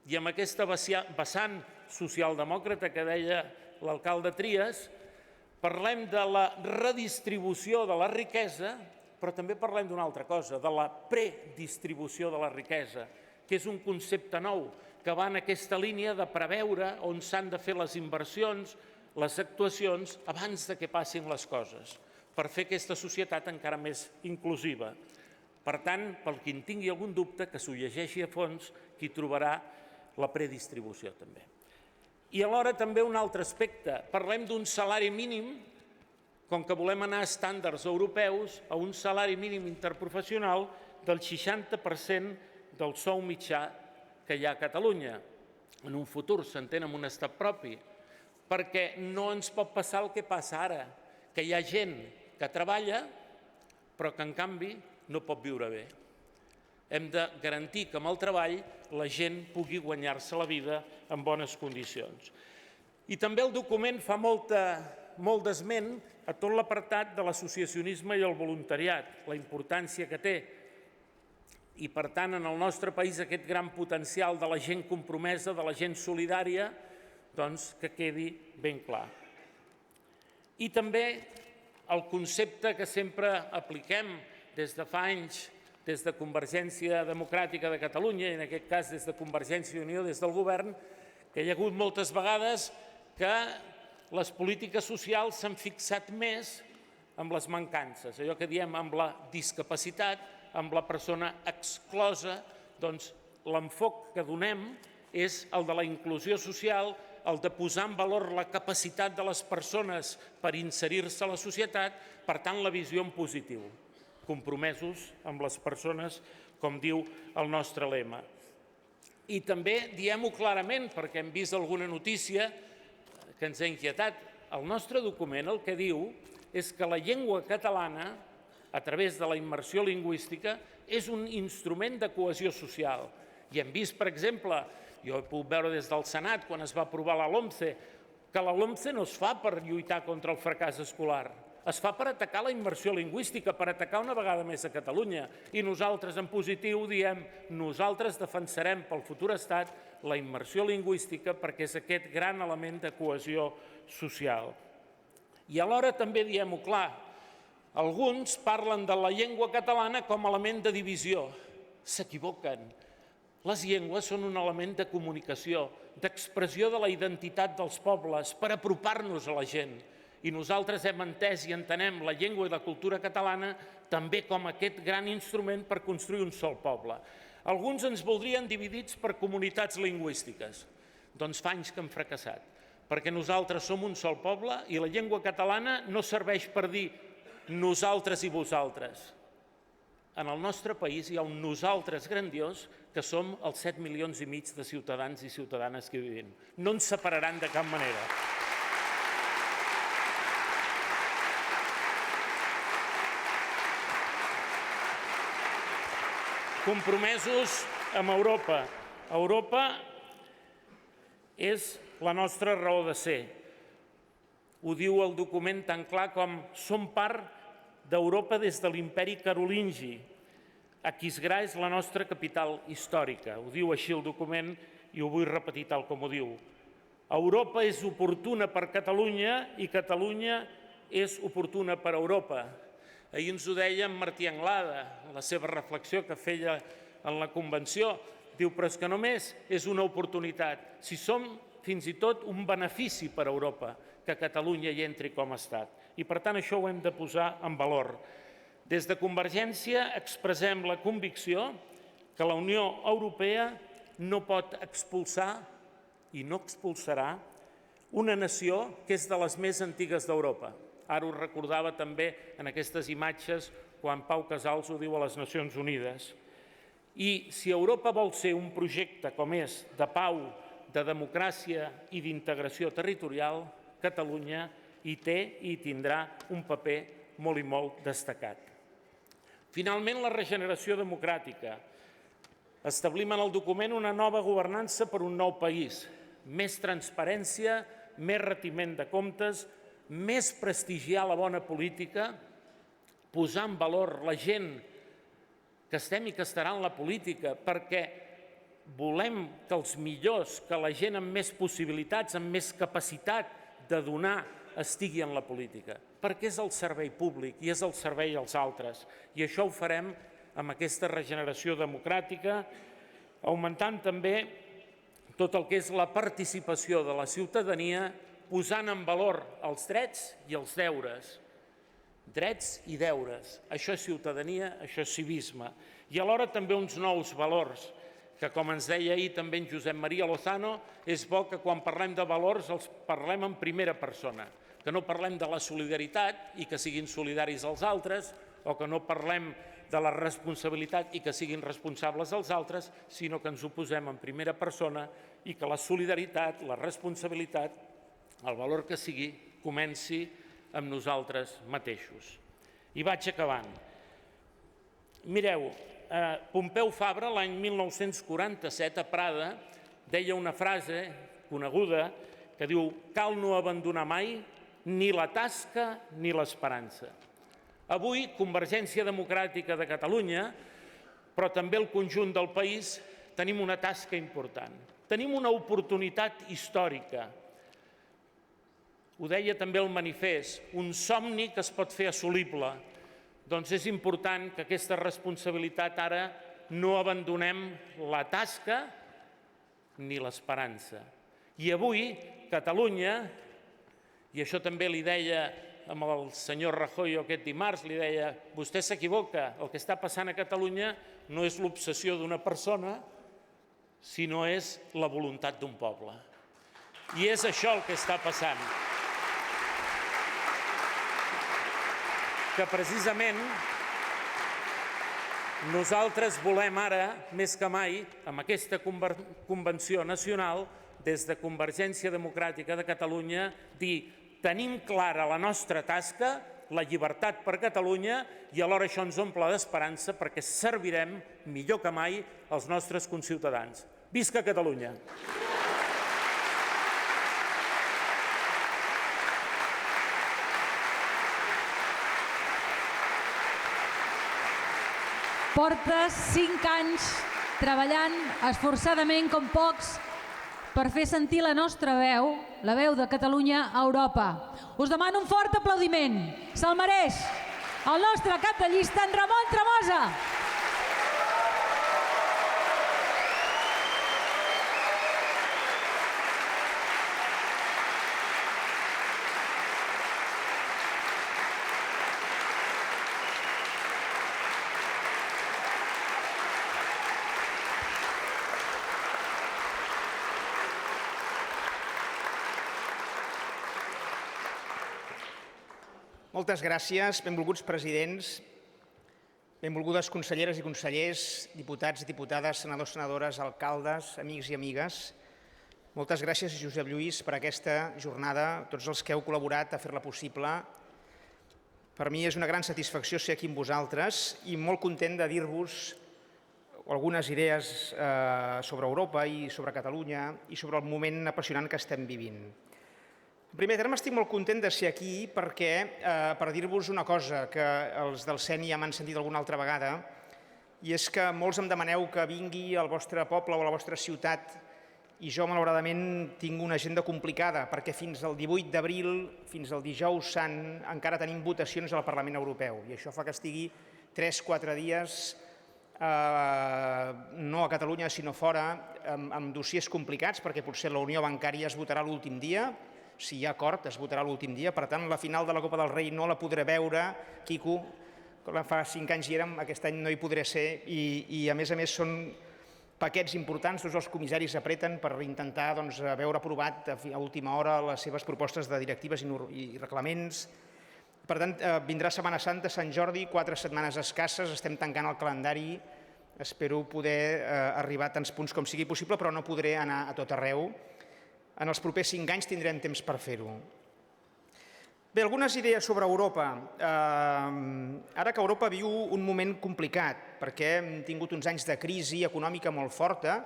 i amb aquesta vessant socialdemòcrata que deia l'alcalde Trias, parlem de la redistribució de la riquesa, però també parlem d'una altra cosa, de la predistribució de la riquesa, que és un concepte nou, que va en aquesta línia de preveure on s'han de fer les inversions, les actuacions, abans de que passin les coses, per fer aquesta societat encara més inclusiva. Per tant, pel qui en tingui algun dubte, que s'ho llegeixi a fons, qui trobarà la predistribució també. I alhora també un altre aspecte. Parlem d'un salari mínim, com que volem anar a estàndards europeus, a un salari mínim interprofessional del 60% del sou mitjà que hi ha a Catalunya. En un futur s'entén amb un estat propi, perquè no ens pot passar el que passa ara, que hi ha gent que treballa, però que en canvi no pot viure bé. Hem de garantir que amb el treball la gent pugui guanyar-se la vida en bones condicions. I també el document fa molt d'esment a tot l'apartat de l'associacionisme i el voluntariat, la importància que té. I per tant, en el nostre país, aquest gran potencial de la gent compromesa, de la gent solidària, doncs que quedi ben clar. I també el concepte que sempre apliquem des de fa anys, des de Convergència Democràtica de Catalunya, i en aquest cas des de Convergència i Unió, des del govern, que hi ha hagut moltes vegades que les polítiques socials s'han fixat més amb les mancances, allò que diem amb la discapacitat, amb la persona exclosa, doncs l'enfoc que donem és el de la inclusió social, el de posar en valor la capacitat de les persones per inserir-se a la societat, per tant la visió en positiu, compromesos amb les persones, com diu el nostre lema. I també diem-ho clarament, perquè hem vist alguna notícia que ens ha inquietat. El nostre document el que diu és que la llengua catalana, a través de la immersió lingüística, és un instrument de cohesió social. I hem vist, per exemple, jo he pogut veure des del Senat, quan es va aprovar la LOMCE, que la LOMCE no es fa per lluitar contra el fracàs escolar, es fa per atacar la immersió lingüística, per atacar una vegada més a Catalunya. I nosaltres, en positiu, diem nosaltres defensarem pel futur estat la immersió lingüística perquè és aquest gran element de cohesió social. I alhora també diem-ho clar, alguns parlen de la llengua catalana com a element de divisió. S'equivoquen. Les llengües són un element de comunicació, d'expressió de la identitat dels pobles, per apropar-nos a la gent. I nosaltres hem entès i entenem la llengua i la cultura catalana també com aquest gran instrument per construir un sol poble. Alguns ens voldrien dividits per comunitats lingüístiques. Doncs fa anys que hem fracassat, perquè nosaltres som un sol poble i la llengua catalana no serveix per dir nosaltres i vosaltres. En el nostre país hi ha un nosaltres grandiós que som els 7,5 milions de ciutadans i ciutadanes que vivim. No ens separaran de cap manera. Compromesos amb Europa. Europa és la nostra raó de ser. Ho diu el document tan clar com som part d'Europa des de l'imperi carolingi. Aquisgrà és la nostra capital històrica. Ho diu així el document i ho vull repetir tal com ho diu. Europa és oportuna per Catalunya i Catalunya és oportuna per Europa. Ahir ens ho deia en Martí Anglada, en la seva reflexió que feia en la convenció. Diu, però és que només és una oportunitat. Si som fins i tot un benefici per a Europa que Catalunya hi entri com a estat. I per tant això ho hem de posar en valor. Des de Convergència expressem la convicció que la Unió Europea no pot expulsar i no expulsarà una nació que és de les més antigues d'Europa. Ara ho recordava també en aquestes imatges quan Pau Casals ho diu a les Nacions Unides. I si Europa vol ser un projecte com és de pau, de democràcia i d'integració territorial, Catalunya hi té i hi tindrà un paper molt i molt destacat. Finalment, la regeneració democràtica. Establim en el document una nova governança per un nou país, més transparència, més retiment de comptes, més prestigiar la bona política, posar en valor la gent que estem i que estarà en la política, perquè volem que els millors, que la gent amb més possibilitats, amb més capacitat de donar, estigui en la política, perquè és el servei públic i és el servei als altres. I això ho farem amb aquesta regeneració democràtica, augmentant també tot el que és la participació de la ciutadania, posant en valor els drets i els deures. Drets i deures. Això és ciutadania, això és civisme. I alhora també uns nous valors, que com ens deia ahir també en Josep Maria Lozano, és bo que quan parlem de valors els parlem en primera persona, que no parlem de la solidaritat i que siguin solidaris els altres, o que no parlem de la responsabilitat i que siguin responsables els altres, sinó que ens ho posem en primera persona i que la solidaritat, la responsabilitat, el valor que sigui, comenci amb nosaltres mateixos. I vaig acabant. Mireu, Pompeu Fabra, l'any 1947, a Prada, deia una frase coneguda que diu: «Cal no abandonar mai ni la tasca ni l'esperança». Avui, Convergència Democràtica de Catalunya, però també el conjunt del país, tenim una tasca important. Tenim una oportunitat històrica. Ho deia també el manifest, un somni que es pot fer assolible. Doncs és important que aquesta responsabilitat ara no abandonem la tasca ni l'esperança. I avui, Catalunya, i això també li deia amb el senyor Rajoy aquest dimarts, li deia: vostè s'equivoca, el que està passant a Catalunya no és l'obsessió d'una persona, sinó és la voluntat d'un poble. I és això el que està passant. Que precisament nosaltres volem ara, més que mai, amb aquesta convenció nacional, des de Convergència Democràtica de Catalunya, dir: tenim clara la nostra tasca, la llibertat per Catalunya, i alhora això ens omple d'esperança perquè servirem millor que mai als nostres conciutadans. Visca Catalunya! Portes 5 anys treballant esforçadament com pocs per fer sentir la nostra veu, la veu de Catalunya a Europa. Us demano un fort aplaudiment. Se'l mereix el nostre cap de llista, en Ramon Tremosa. Moltes gràcies, benvolguts presidents, benvolgudes conselleres i consellers, diputats i diputades, senadors, senadores, alcaldes, amics i amigues. Moltes gràcies, Josep Lluís, per aquesta jornada, tots els que heu col·laborat a fer-la possible. Per mi és una gran satisfacció ser aquí amb vosaltres i molt content de dir-vos algunes idees sobre Europa i sobre Catalunya i sobre el moment apassionant que estem vivint. En primer terme, estic molt content de ser aquí per dir-vos una cosa que els del CENI ja m'han sentit alguna altra vegada, i és que molts em demaneu que vingui al vostre poble o a la vostra ciutat, i jo, malauradament, tinc una agenda complicada, perquè fins al 18 d'abril, fins al dijous sant, encara tenim votacions al Parlament Europeu, i això fa que estigui 3-4 dies, no a Catalunya, sinó fora, amb dossiers complicats, perquè potser la Unió Bancària es votarà l'últim dia, si hi ha acord, es votarà l'últim dia. Per tant, la final de la Copa del Rei no la podré veure, Quico, fa 5 anys hi érem, aquest any no hi podré ser, i a més són paquets importants, tots els comissaris apreten per intentar veure aprovat a última hora les seves propostes de directives i reglaments. Per tant, vindrà Setmana Santa, Sant Jordi, 4 setmanes escasses, estem tancant el calendari, espero poder arribar a tants punts com sigui possible, però no podré anar a tot arreu. En els propers 5 anys tindrem temps per fer-ho. Bé, algunes idees sobre Europa. Ara que Europa viu un moment complicat, perquè hem tingut uns anys de crisi econòmica molt forta,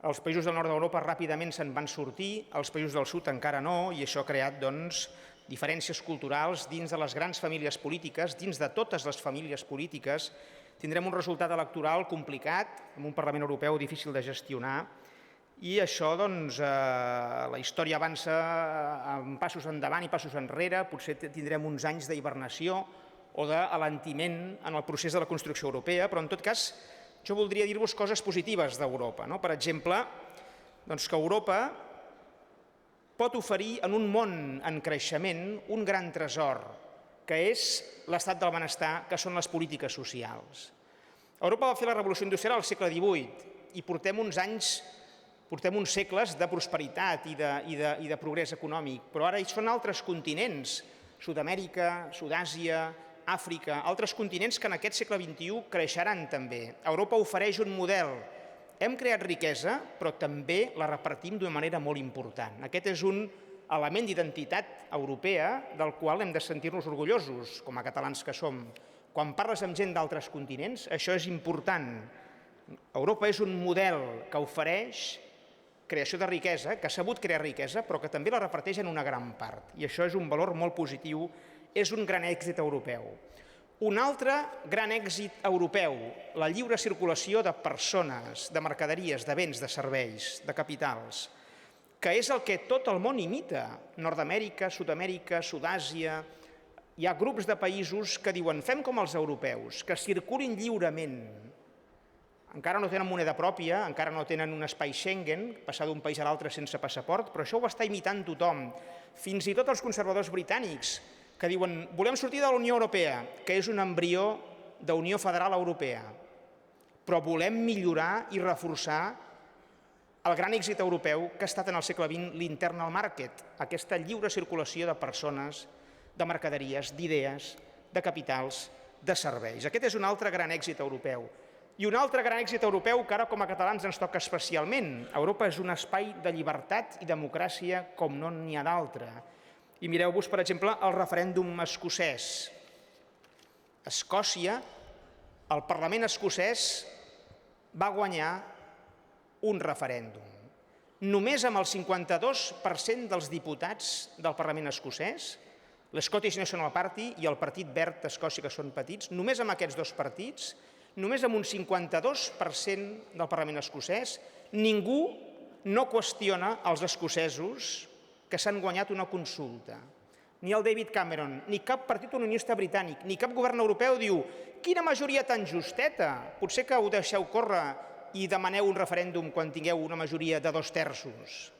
Els països del nord d'Europa ràpidament se'n van sortir, els països del sud encara no, i això ha creat diferències culturals dins de les grans famílies polítiques, dins de totes les famílies polítiques. Tindrem un resultat electoral complicat, amb un Parlament Europeu difícil de gestionar, i això, la història avança amb passos endavant i passos enrere, potser tindrem uns anys d'hibernació o d'alentiment en el procés de la construcció europea, però en tot cas jo voldria dir-vos coses positives d'Europa. Per exemple, que Europa pot oferir en un món en creixement un gran tresor, que és l'estat del benestar, que són les polítiques socials. Europa va fer la revolució industrial al segle XVIII i portem uns segles de prosperitat i de progrés econòmic, però ara hi són altres continents, Sud-amèrica, Sud-àsia, Àfrica, altres continents que en aquest segle XXI creixeran també. Europa ofereix un model. Hem creat riquesa, però també la repartim d'una manera molt important. Aquest és un element d'identitat europea del qual hem de sentir-nos orgullosos, com a catalans que som. Quan parles amb gent d'altres continents, això és important. Europa és un model que ofereix creació de riquesa, que ha sabut crear riquesa, però que també la reparteix en una gran part. I això és un valor molt positiu, és un gran èxit europeu. Un altre gran èxit europeu, la lliure circulació de persones, de mercaderies, de béns, de serveis, de capitals, que és el que tot el món imita. Nord-amèrica, Sud-amèrica, Sud-àsia. Hi ha grups de països que diuen fem com els europeus, que circulin lliurement. Encara no tenen moneda pròpia, encara no tenen un espai Schengen, passar d'un país a l'altre sense passaport, però això ho està imitant tothom. Fins i tot els conservadors britànics, que diuen volem sortir de la Unió Europea, que és un embrió d'Unió Federal Europea, però volem millorar i reforçar el gran èxit europeu que ha estat en el segle XX l'internal market, aquesta lliure circulació de persones, de mercaderies, d'idees, de capitals, de serveis. Aquest és un altre gran èxit europeu. I un altre gran èxit europeu que ara com a catalans ens toca especialment. Europa és un espai de llibertat i democràcia com no n'hi ha d'altre. I mireu-vos, per exemple, el referèndum escocès. Escòcia, el Parlament escocès va guanyar un referèndum. Només amb el 52% dels diputats del Parlament escocès, l'Scottish National Party i el Partit Verd d'Escòcia, que són petits, només amb aquests dos partits, només amb un 52% del Parlament escocès, ningú no qüestiona els escocesos que s'han guanyat una consulta. Ni el David Cameron, ni cap partit unionista britànic, ni cap govern europeu diu quina majoria tan justeta, potser que ho deixeu córrer i demaneu un referèndum quan tingueu una majoria de 2/3.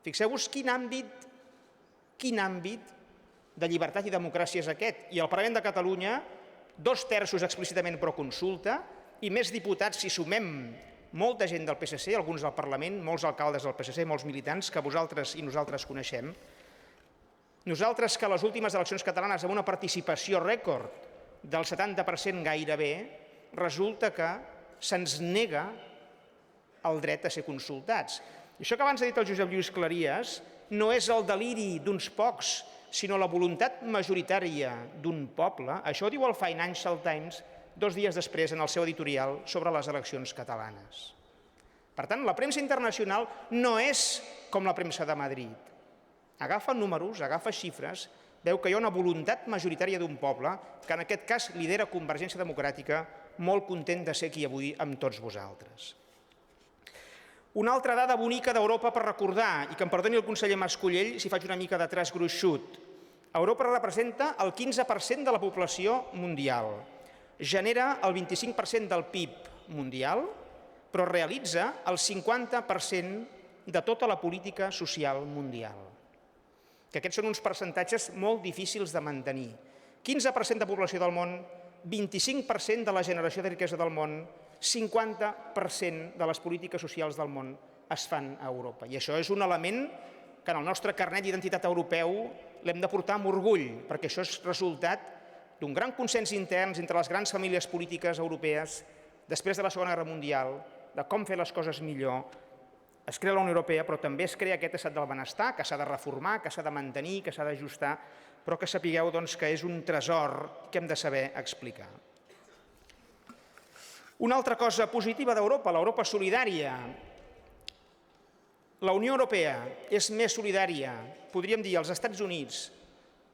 Fixeu-vos quin àmbit de llibertat i democràcia és aquest. I al Parlament de Catalunya, 2/3 explícitament pro consulta i més diputats si sumem molta gent del PSC, alguns del Parlament, molts alcaldes del PSC, molts militants que vosaltres i nosaltres coneixem. Nosaltres que a les últimes eleccions catalanes amb una participació rècord del 70% gairebé, resulta que se'ns nega el dret a ser consultats. I això que abans ha dit el Josep Lluís Claries no és el deliri d'uns pocs, sinó la voluntat majoritària d'un poble. Això ho diu el Financial Times 2 dies després en el seu editorial sobre les eleccions catalanes. Per tant, la premsa internacional no és com la premsa de Madrid. Agafa números, agafa xifres, veu que hi ha una voluntat majoritària d'un poble que en aquest cas lidera Convergència Democràtica, molt content de ser aquí avui amb tots vosaltres. Una altra dada bonica d'Europa per recordar, i que em perdoni el conseller Mascolell si faig una mica de traç gruixut. Europa representa el 15% de la població mundial, genera el 25% del PIB mundial, però realitza el 50% de tota la política social mundial. Que aquests són uns percentatges molt difícils de mantenir. 15% de població del món, 25% de la generació de riquesa del món, 50% de les polítiques socials del món es fan a Europa. I això és un element que en el nostre carnet d'identitat europeu l'hem de portar amb orgull, perquè això és resultat d'un gran consens intern entre les grans famílies polítiques europees després de la Segona Guerra Mundial, de com fer les coses millor. Es crea la Unió Europea, però també es crea aquest estat del benestar, que s'ha de reformar, que s'ha de mantenir, que s'ha d'ajustar, però que sapigueu que és un tresor que hem de saber explicar. Una altra cosa positiva d'Europa, l'Europa solidària. La Unió Europea és més solidària, podríem dir, els Estats Units,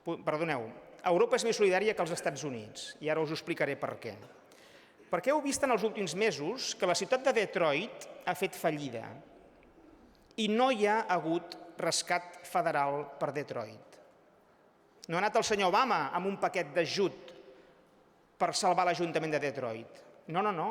perdoneu, Europa és més solidària que els Estats Units, i ara us ho explicaré per què. Perquè heu vist en els últims mesos que la ciutat de Detroit ha fet fallida i no hi ha hagut rescat federal per Detroit. No ha anat el senyor Obama amb un paquet d'ajut per salvar l'Ajuntament de Detroit. No, no, no.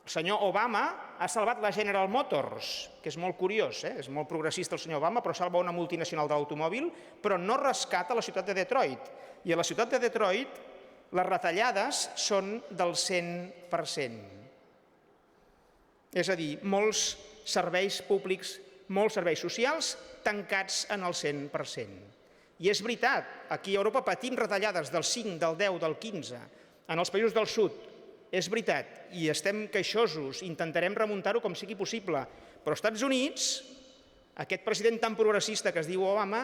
El senyor Obama ha salvat la General Motors, que és molt curiós, és molt progressista el senyor Obama, però salva una multinacional de l'automòbil, però no rescata la ciutat de Detroit. I a la ciutat de Detroit les retallades són del 100%. És a dir, molts serveis públics, molts serveis socials tancats en el 100%. I és veritat, aquí a Europa patim retallades del 5, del 10, del 15, en els països del sud. És veritat, i estem queixosos, intentarem remuntar-ho com sigui possible, però als Estats Units, aquest president tan progressista que es diu Obama,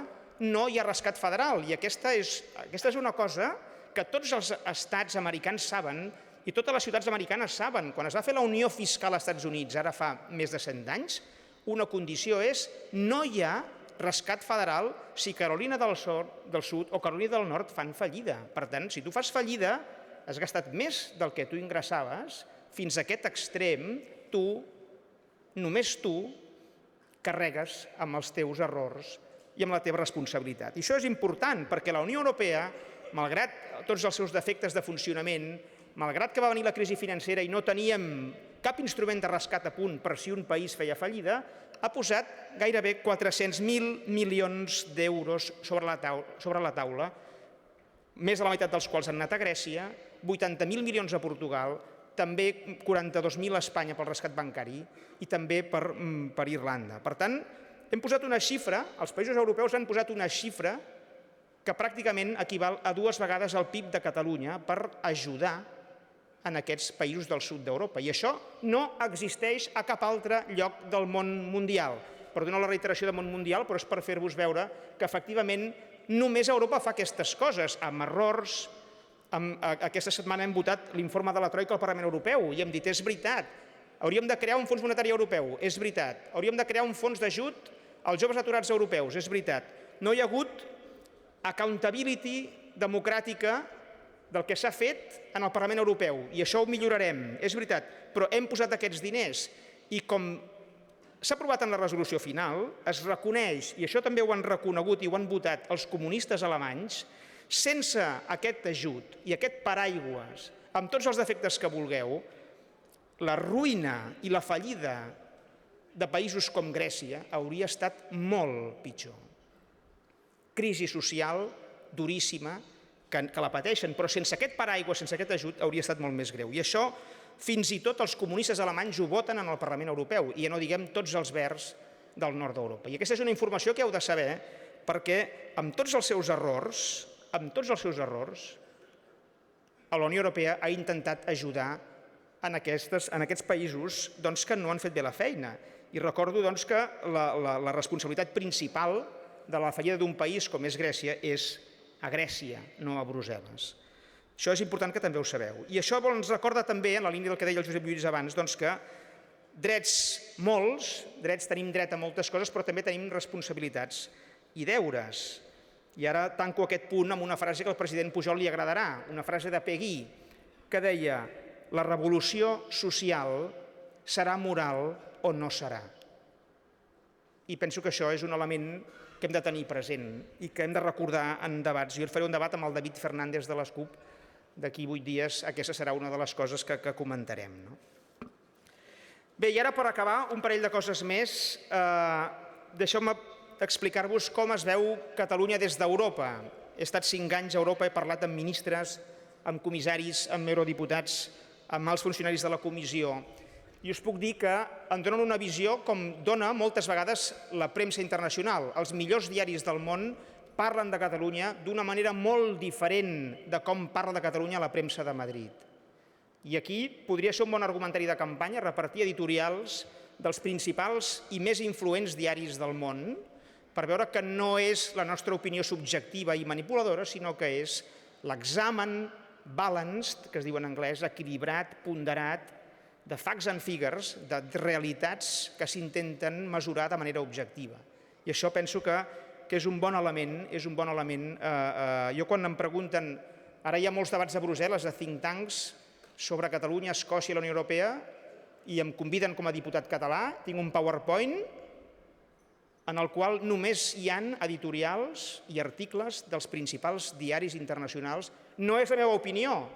no hi ha rescat federal, i aquesta és una cosa que tots els estats americans saben i totes les ciutats americanes saben. Quan es va fer la Unió Fiscal als Estats Units, ara fa més de 100 anys, una condició és no hi ha rescat federal si Carolina del Sud o Carolina del Nord fan fallida. Per tant, si tu fas fallida, has gastat més del que tu ingressaves, fins a aquest extrem, només tu, carregues amb els teus errors i amb la teva responsabilitat. I això és important, perquè la Unió Europea, malgrat tots els seus defectes de funcionament, malgrat que va venir la crisi financera i no teníem cap instrument de rescat a punt per si un país feia fallida, ha posat gairebé 400.000 milions d'euros sobre la taula, més de la meitat dels quals han anat a Grècia, 80.000 milions a Portugal, també 42.000 a Espanya pel rescat bancari i també per Irlanda. Per tant, hem posat una xifra, els països europeus han posat una xifra que pràcticament equival a 2 vegades el PIB de Catalunya per ajudar en aquests països del sud d'Europa. I això no existeix a cap altre lloc del món mundial. Perdoneu la reiteració de món mundial, però és per fer-vos veure que efectivament només Europa fa aquestes coses, amb errors. Aquesta setmana hem votat l'informe de la Troika al Parlament Europeu i hem dit, és veritat, hauríem de crear un fons monetari europeu, és veritat, hauríem de crear un fons d'ajut als joves aturats europeus, és veritat. No hi ha hagut accountability democràtica del que s'ha fet en el Parlament Europeu i això ho millorarem, és veritat, però hem posat aquests diners i com s'ha aprovat en la resolució final, es reconeix, i això també ho han reconegut i ho han votat els comunistes alemanys, sense aquest ajut i aquest paraigües, amb tots els defectes que vulgueu, la ruïna i la fallida de països com Grècia hauria estat molt pitjor. Crisi social duríssima, que la pateixen, però sense aquest paraigua, sense aquest ajut, hauria estat molt més greu. I això, fins i tot els comunistes alemanys ho voten en el Parlament Europeu, i ja no diguem tots els verds del nord d'Europa. I aquesta és una informació que heu de saber, perquè amb tots els seus errors, la Unió Europea ha intentat ajudar en aquests països que no han fet bé la feina. I recordo que la responsabilitat principal de la fallida d'un país com és Grècia és a Grècia, no a Brussel·les. Això és important que també ho sabeu. I això ens recorda també, en la línia del que deia el Josep Lluís abans, que drets tenim dret a moltes coses, però també tenim responsabilitats i deures. I ara tanco aquest punt amb una frase que al president Pujol li agradarà, una frase de Peguy, que deia: la revolució social serà moral o no serà. I penso que això és un element que hem de tenir present i que hem de recordar en debats. Jo faré un debat amb el David Fernández de les CUP d'aquí 8 dies, aquesta serà una de les coses que comentarem. Bé, i ara per acabar, un parell de coses més. Deixeu-me explicar-vos com es veu Catalunya des d'Europa. He estat 5 anys a Europa, he parlat amb ministres, amb comissaris, amb eurodiputats, amb alts funcionaris de la Comissió. I us puc dir que em donen una visió com dona moltes vegades la premsa internacional. Els millors diaris del món parlen de Catalunya d'una manera molt diferent de com parla de Catalunya la premsa de Madrid. I aquí podria ser un bon argumentari de campanya repartir editorials dels principals i més influents diaris del món per veure que no és la nostra opinió subjectiva i manipuladora, sinó que és l'examen balanced, que es diu en anglès, equilibrat, ponderat, de facts and figures, de realitats que s'intenten mesurar de manera objectiva. I això penso que és un bon element. Jo quan em pregunten, ara hi ha molts debats a Brussel·les, de think tanks, sobre Catalunya, Escòcia i la Unió Europea, i em conviden com a diputat català, tinc un PowerPoint en el qual només hi ha editorials i articles dels principals diaris internacionals. No és la meva opinió.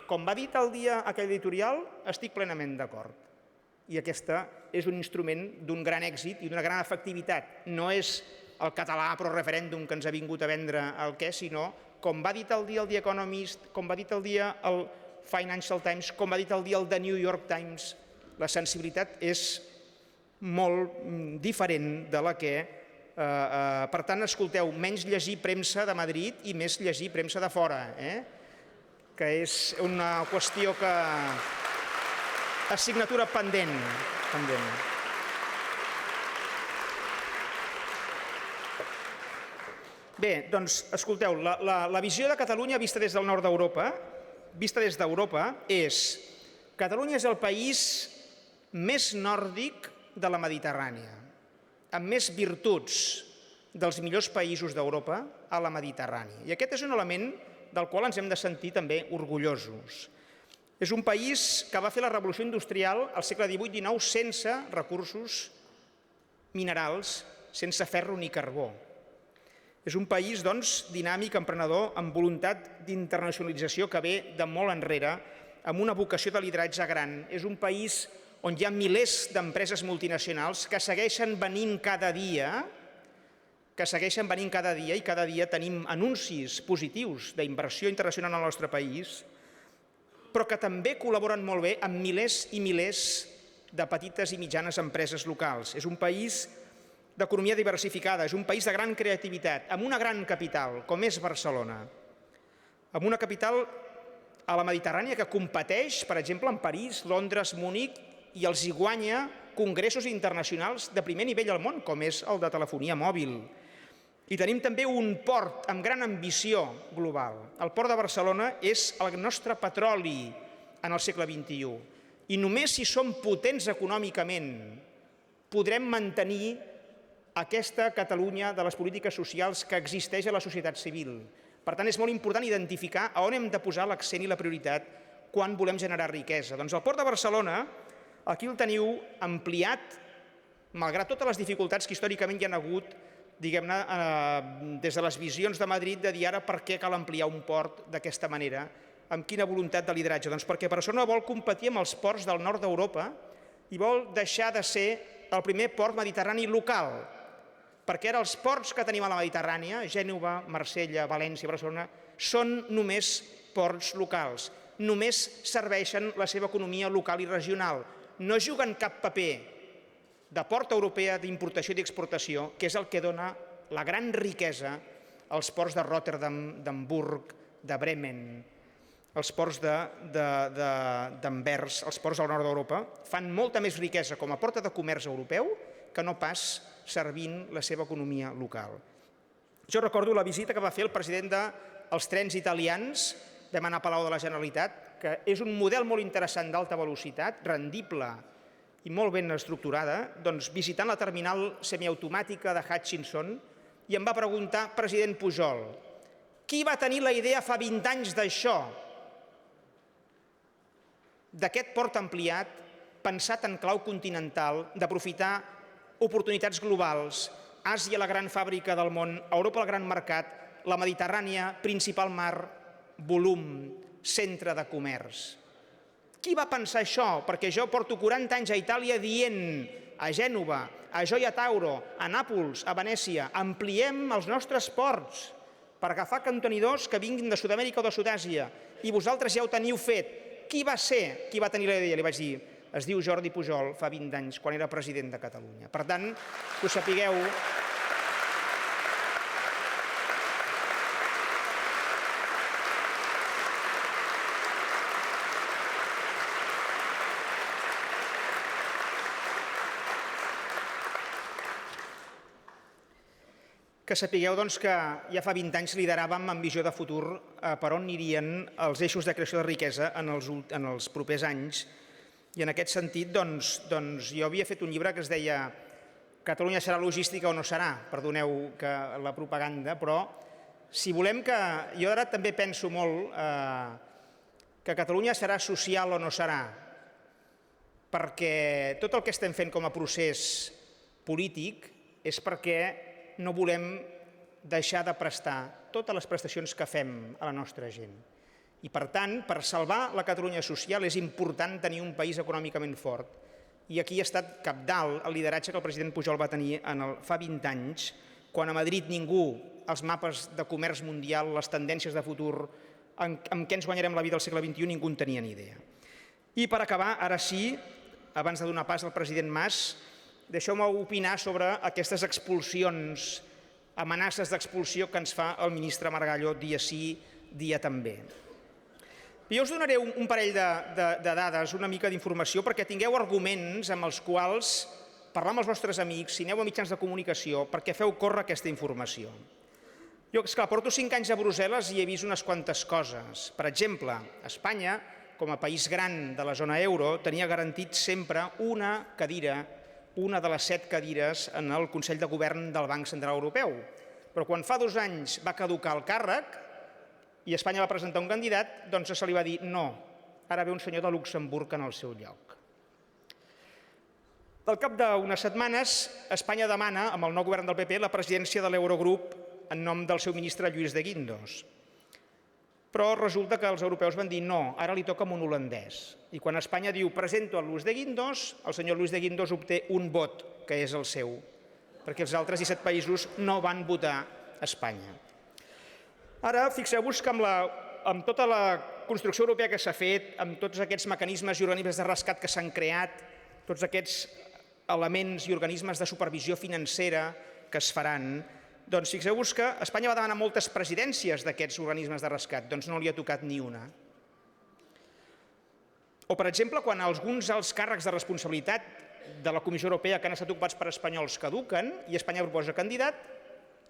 Com va dir tal dia aquell editorial, estic plenament d'acord. I aquesta és un instrument d'un gran èxit i d'una gran efectivitat. No és el català pro referèndum que ens ha vingut a vendre el què, sinó com va dir tal dia el The Economist, com va dir tal dia el Financial Times, com va dir tal dia el The New York Times. La sensibilitat és molt diferent de la que... Per tant, escolteu, menys llegir premsa de Madrid i més llegir premsa de fora, que és una qüestió que... assignatura pendent. Bé, doncs, escolteu, la visió de Catalunya vista des del nord d'Europa, és Catalunya és el país més nòrdic de la Mediterrània, amb més virtuts dels millors països d'Europa a la Mediterrània. I aquest és un element del qual ens hem de sentir també orgullosos. És un país que va fer la revolució industrial al segle XVIII-XIX sense recursos minerals, sense ferro ni carbó. És un país, doncs, dinàmic, emprenedor, amb voluntat d'internacionalització que ve de molt enrere, amb una vocació de lideratge gran. És un país on hi ha milers d'empreses multinacionals que segueixen venint cada dia i cada dia tenim anuncis positius d'inversió internacional al nostre país, però que també col·laboren molt bé amb milers i milers de petites i mitjanes empreses locals. És un país d'economia diversificada, és un país de gran creativitat, amb una gran capital, com és Barcelona. Amb una capital a la Mediterrània que competeix, per exemple, amb París, Londres, Munic, i els hi guanya congressos internacionals de primer nivell al món, com és el de telefonia mòbil. I tenim també un port amb gran ambició global. El port de Barcelona és el nostre petroli en el segle XXI. I només si som potents econòmicament podrem mantenir aquesta Catalunya de les polítiques socials que existeix a la societat civil. Per tant, és molt important identificar on hem de posar l'accent i la prioritat quan volem generar riquesa. Doncs el port de Barcelona, aquí el teniu ampliat, malgrat totes les dificultats que històricament hi ha hagut, diguem-ne, des de les visions de Madrid de dir ara per què cal ampliar un port d'aquesta manera, amb quina voluntat de lideratge? Doncs perquè Barcelona vol competir amb els ports del nord d'Europa i vol deixar de ser el primer port mediterrani local, perquè ara els ports que tenim a la Mediterrània, Gènova, Marsella, València, Barcelona, són només ports locals, només serveixen la seva economia local i regional, no juguen cap paper de porta europea d'importació i d'exportació, que és el que dona la gran riquesa als ports de Rotterdam, d'Hamburg, de Bremen, els ports d'Anvers, els ports del nord d'Europa, fan molta més riquesa com a porta de comerç europeu que no pas servint la seva economia local. Jo recordo la visita que va fer el president dels trens italians, vam anar a Palau de la Generalitat, que és un model molt interessant d'alta velocitat, rendible i molt ben estructurada, doncs visitant la terminal semiautomàtica de Hutchinson, i em va preguntar, president Pujol, qui va tenir la idea fa 20 anys d'això, d'aquest port ampliat, pensat en clau continental, d'aprofitar oportunitats globals, Àsia la gran fàbrica del món, Europa el gran mercat, la Mediterrània, principal mar, volum, centre de comerç. Qui va pensar això? Perquè jo porto 40 anys a Itàlia dient a Gènova, a Gioia Tauro, a Nàpols, a Venècia, ampliem els nostres ports per agafar contenidors que vinguin de Sud-amèrica o de Sud-àsia, i vosaltres ja ho teniu fet. Qui va ser qui va tenir la idea? Li vaig dir, es diu Jordi Pujol, fa 20 anys, quan era president de Catalunya. Per tant, que ho sapigueu. Que sapigueu doncs, que ja fa 20 anys lideràvem amb visió de futur per on anirien els eixos de creació de riquesa en els propers anys I en aquest sentit, jo havia fet un llibre que es deia Catalunya serà logística o no serà, perdoneu la propaganda, però si volem que... Jo ara també penso molt que Catalunya serà social o no serà, perquè tot el que estem fent com a procés polític és perquè no volem deixar de prestar totes les prestacions que fem a la nostra gent. I, per tant, per salvar la Catalunya social és important tenir un país econòmicament fort. I aquí ha estat cabdal el lideratge que el president Pujol va tenir fa 20 anys, quan a Madrid ningú, els mapes de comerç mundial, les tendències de futur, amb què ens guanyarem la vida al segle XXI, ningú en tenia ni idea. I per acabar, ara sí, abans de donar pas al president Mas, deixeu-me opinar sobre aquestes expulsions, amenaces d'expulsió que ens fa el ministre Margallo dia sí, dia també. Jo us donaré un parell de dades, una mica d'informació, perquè tingueu arguments amb els quals parlar amb els vostres amics, si aneu a mitjans de comunicació, perquè feu córrer aquesta informació. Jo, esclar, porto 5 anys a Brussel·les i he vist unes quantes coses. Per exemple, Espanya, com a país gran de la zona euro, tenia garantit sempre una cadira, una de les 7 cadires en el Consell de Govern del Banc Central Europeu. Però quan fa 2 anys va caducar el càrrec i Espanya va presentar un candidat, doncs se li va dir no, ara ve un senyor de Luxemburg en el seu lloc. Al cap d'unes setmanes, Espanya demana, amb el nou govern del PP, la presidència de l'Eurogrup en nom del seu ministre Lluís de Guindos. Però resulta que els europeus van dir no, ara li toca amb un holandès. I quan Espanya diu presento a Lluís de Guindos, el senyor Lluís de Guindos obté un vot, que és el seu, perquè els altres 17 països no van votar a Espanya. Ara, fixeu-vos que amb tota la construcció europea que s'ha fet, amb tots aquests mecanismes i organismes de rescat que s'han creat, tots aquests elements i organismes de supervisió financera que es faran, doncs fixeu-vos que Espanya va demanar moltes presidències d'aquests organismes de rescat, doncs no li ha tocat ni una. O, per exemple, quan alguns alts càrrecs de responsabilitat de la Comissió Europea que han estat ocupats per espanyols caduquen i Espanya proposa candidat,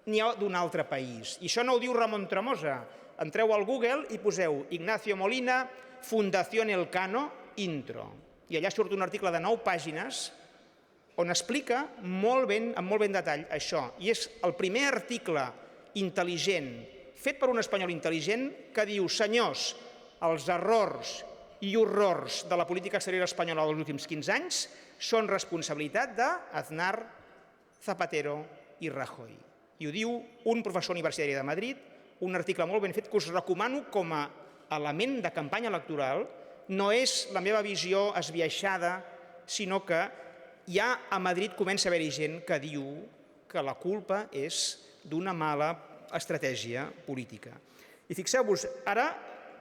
n'hi ha d'un altre país. I això no ho diu Ramon Tremosa. Entreu al Google i poseu Ignacio Molina, Fundación Elcano, intro. I allà surt un article de 9 pàgines on explica molt ben detall això. I és el primer article intel·ligent, fet per un espanyol intel·ligent, que diu, senyors, els errors i horrors de la política exterior espanyola dels últims 15 anys són responsabilitat d'Aznar, Zapatero i Rajoy. I ho diu un professor universitari de Madrid, un article molt ben fet que us recomano com a element de campanya electoral. No és la meva visió esbiaixada, sinó que ja a Madrid comença a haver-hi gent que diu que la culpa és d'una mala estratègia política. I fixeu-vos, ara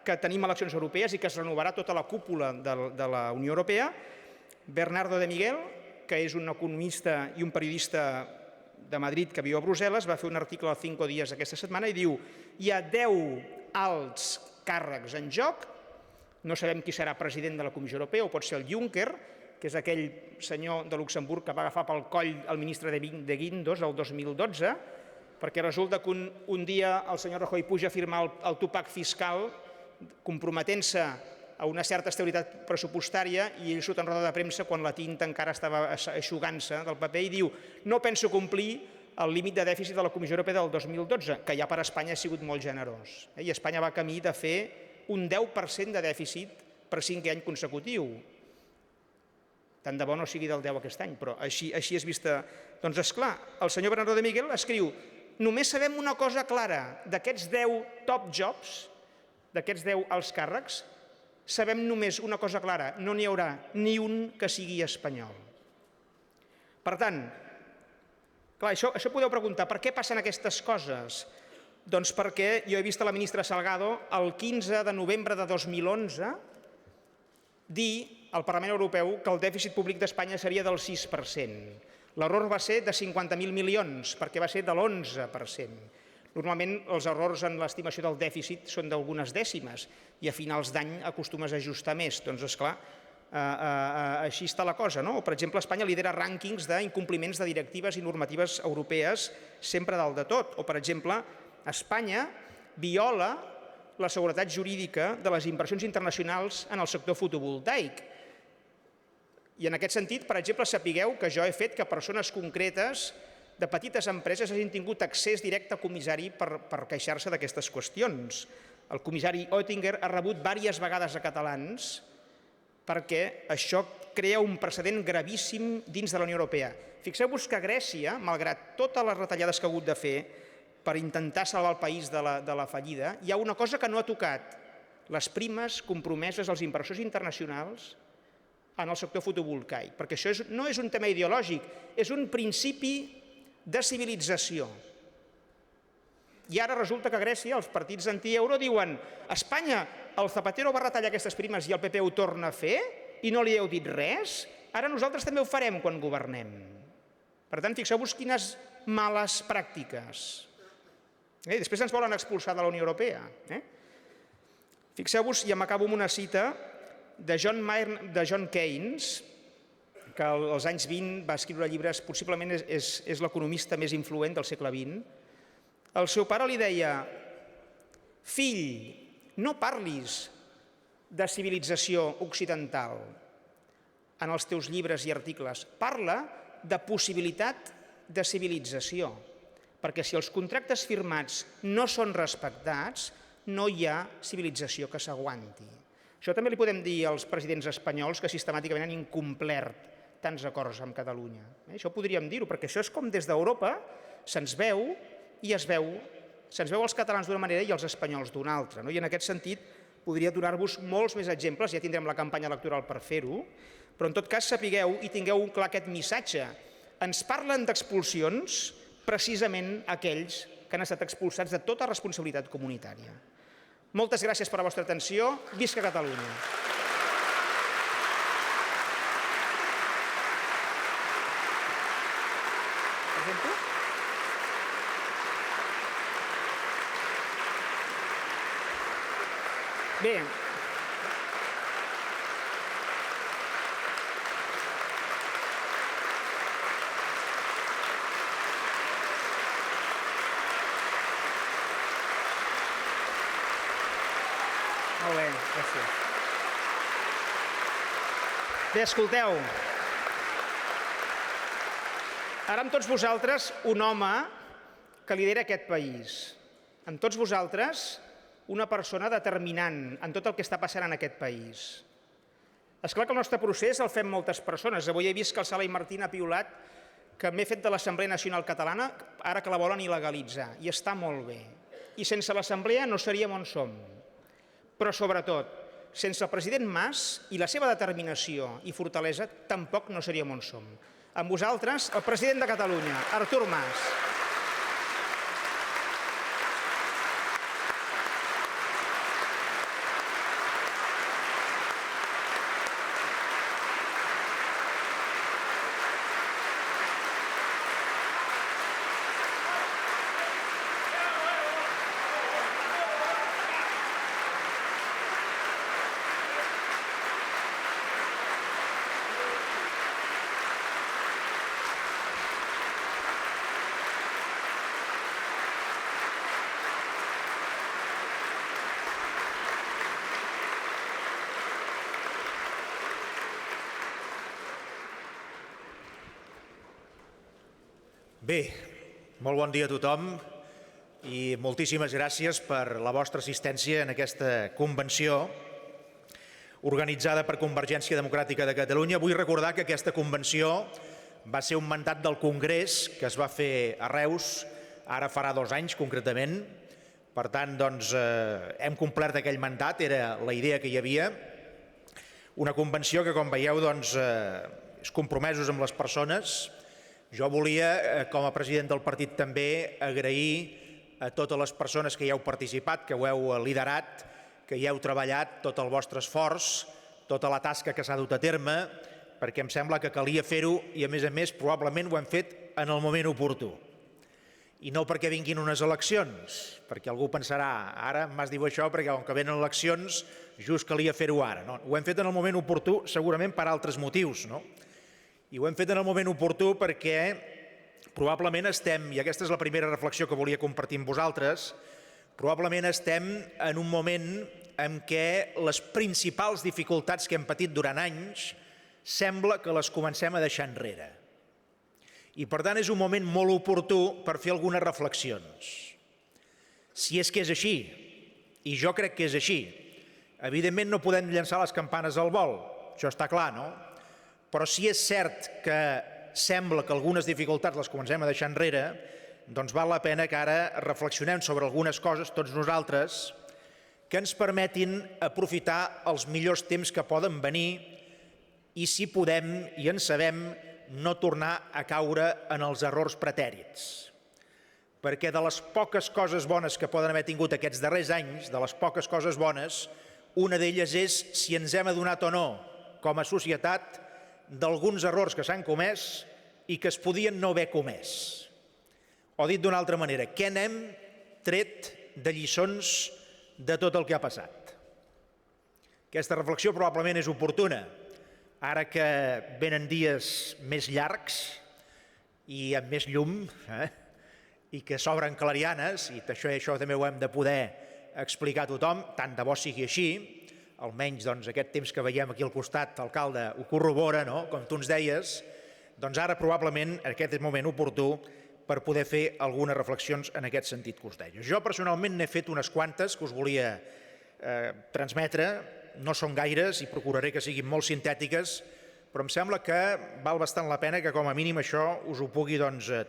que tenim eleccions europees i que es renovarà tota la cúpula de la Unió Europea, Bernardo de Miguel, que és un economista i un periodista de Madrid que viu a Brussel·les, va fer un article al 5 Días aquesta setmana i diu hi ha 10 alts càrrecs en joc, no sabem qui serà president de la Comissió Europea, o pot ser el Juncker, que és aquell senyor de Luxemburg que va agafar pel coll el ministre de Guindos el 2012, perquè resulta que un dia el senyor Rajoy puja a firmar el topac fiscal comprometent-se a una certa estabilitat pressupostària i ell surt en roda de premsa quan la tinta encara estava eixugant-se del paper i diu no penso complir el límit de dèficit de la Comissió Europea del 2012, que ja per a Espanya ha sigut molt generós. I Espanya va camí de fer un 10% de dèficit per 5è any consecutiu. Tant de bo no sigui del 10 aquest any, però així és vista. Doncs esclar, el senyor Bernardo de Miguel escriu només sabem una cosa clara, d'aquests 10 top jobs, d'aquests 10 alts càrrecs, sabem només una cosa clara, no n'hi haurà ni un que sigui espanyol. Per tant, clar, això podeu preguntar, per què passen aquestes coses? Doncs perquè jo he vist a la ministra Salgado el 15 de novembre de 2011 dir al Parlament Europeu que el dèficit públic d'Espanya seria del 6%. L'error va ser de 50.000 milions, perquè va ser de l'11%. Normalment els errors en l'estimació del dèficit són d'algunes dècimes i a finals d'any acostumes a ajustar més. Doncs, esclar, així està la cosa, no? Per exemple, Espanya lidera rànquings d'incompliments de directives i normatives europees sempre dalt de tot. O, per exemple, Espanya viola la seguretat jurídica de les inversions internacionals en el sector fotovoltaic. I en aquest sentit, per exemple, sapigueu que jo he fet que persones concretes de petites empreses hagin tingut accés directe al comissari per queixar-se d'aquestes qüestions. El comissari Oettinger ha rebut diverses vegades a catalans perquè això crea un precedent gravíssim dins de la Unió Europea. Fixeu-vos que Grècia, malgrat totes les retallades que ha hagut de fer per intentar salvar el país de la fallida, hi ha una cosa que no ha tocat: les primes compromeses als inversors internacionals en el sector fotovoltaic, perquè això no és un tema ideològic, és un principi de civilització. I ara resulta que a Grècia els partits anti-euro diuen: Espanya, el Zapatero va retallar aquestes primes i el PP ho torna a fer i no li heu dit res, ara nosaltres també ho farem quan governem. Per tant, fixeu-vos quines males pràctiques. Després ens volen expulsar de la Unió Europea. Fixeu-vos, i m'acabo amb una cita de John Keynes, que als anys 20 va escriure llibres, possiblement és l'economista més influent del segle XX. El seu pare li deia: fill, no parlis de civilització occidental en els teus llibres i articles, parla de possibilitat de civilització, perquè si els contractes firmats no són respectats, no hi ha civilització que s'aguanti. Això també li podem dir als presidents espanyols que sistemàticament han incomplert tants acords amb Catalunya. Això podríem dir-ho, perquè això és com des d'Europa se'ns veu i se'ns veu els catalans d'una manera i els espanyols d'una altra. I en aquest sentit podria donar-vos molts més exemples, ja tindrem la campanya electoral per fer-ho, però en tot cas sapigueu i tingueu clar aquest missatge. Ens parlen d'expulsions precisament aquells que han estat expulsats de tota responsabilitat comunitària. Moltes gràcies per la vostra atenció. Visca Catalunya! Bé, molt bé, gràcies. Bé, escolteu, ara amb tots vosaltres un home que lidera aquest país, amb tots vosaltres una persona determinant en tot el que està passant en aquest país. És clar que el nostre procés el fem moltes persones. Avui he vist que el Sala i Martín ha piulat que m'he fet de l'Assemblea Nacional Catalana ara que la volen il·legalitzar, i està molt bé. I sense l'Assemblea no seríem on som. Però sobretot, sense el president Mas i la seva determinació i fortalesa, tampoc no seríem on som. Amb vosaltres, el president de Catalunya, Artur Mas. Bé, molt bon dia a tothom i moltíssimes gràcies per la vostra assistència en aquesta convenció organitzada per Convergència Democràtica de Catalunya. Vull recordar que aquesta convenció va ser un mandat del Congrés que es va fer a Reus, ara farà 2 anys concretament. Per tant, doncs, hem complert aquell mandat, era la idea que hi havia. Una convenció que, com veieu, doncs, és compromesos amb les persones. Jo volia, com a president del partit també, agrair a totes les persones que hi heu participat, que ho heu liderat, que hi heu treballat, tot el vostre esforç, tota la tasca que s'ha dut a terme, perquè em sembla que calia fer-ho i, a més, probablement ho hem fet en el moment oportú. I no perquè vinguin unes eleccions, perquè algú pensarà, ara m'has dit això perquè com que venen eleccions just calia fer-ho ara. No, ho hem fet en el moment oportú segurament per altres motius, no? I ho hem fet en el moment oportú perquè probablement estem, i aquesta és la primera reflexió que volia compartir amb vosaltres, probablement estem en un moment en què les principals dificultats que hem patit durant anys sembla que les comencem a deixar enrere. I per tant és un moment molt oportú per fer algunes reflexions. Si és que és així, i jo crec que és així, evidentment no podem llançar les campanes al vol, això està clar, no? Però si és cert que sembla que algunes dificultats les comencem a deixar enrere, doncs val la pena que ara reflexionem sobre algunes coses, tots nosaltres, que ens permetin aprofitar els millors temps que poden venir i, si podem i en sabem, no tornar a caure en els errors pretèrits. Perquè de les poques coses bones que poden haver tingut aquests darrers anys, de les poques coses bones, una d'elles és si ens hem adonat o no, com a societat, d'alguns errors que s'han comès i que es podien no haver comès. O dit d'una altra manera, què n'hem tret de lliçons de tot el que ha passat? Aquesta reflexió probablement és oportuna, ara que venen dies més llargs i amb més llum, i que s'obren clarianes, i això també ho hem de poder explicar a tothom, tant de bo sigui així, almenys aquest temps que veiem aquí al costat, alcalde, ho corrobora, com tu ens deies, doncs ara probablement aquest és moment oportú per poder fer algunes reflexions en aquest sentit que us deia. Jo personalment n'he fet unes quantes que us volia transmetre, no són gaires i procuraré que siguin molt sintètiques, però em sembla que val bastant la pena que com a mínim això us ho pugui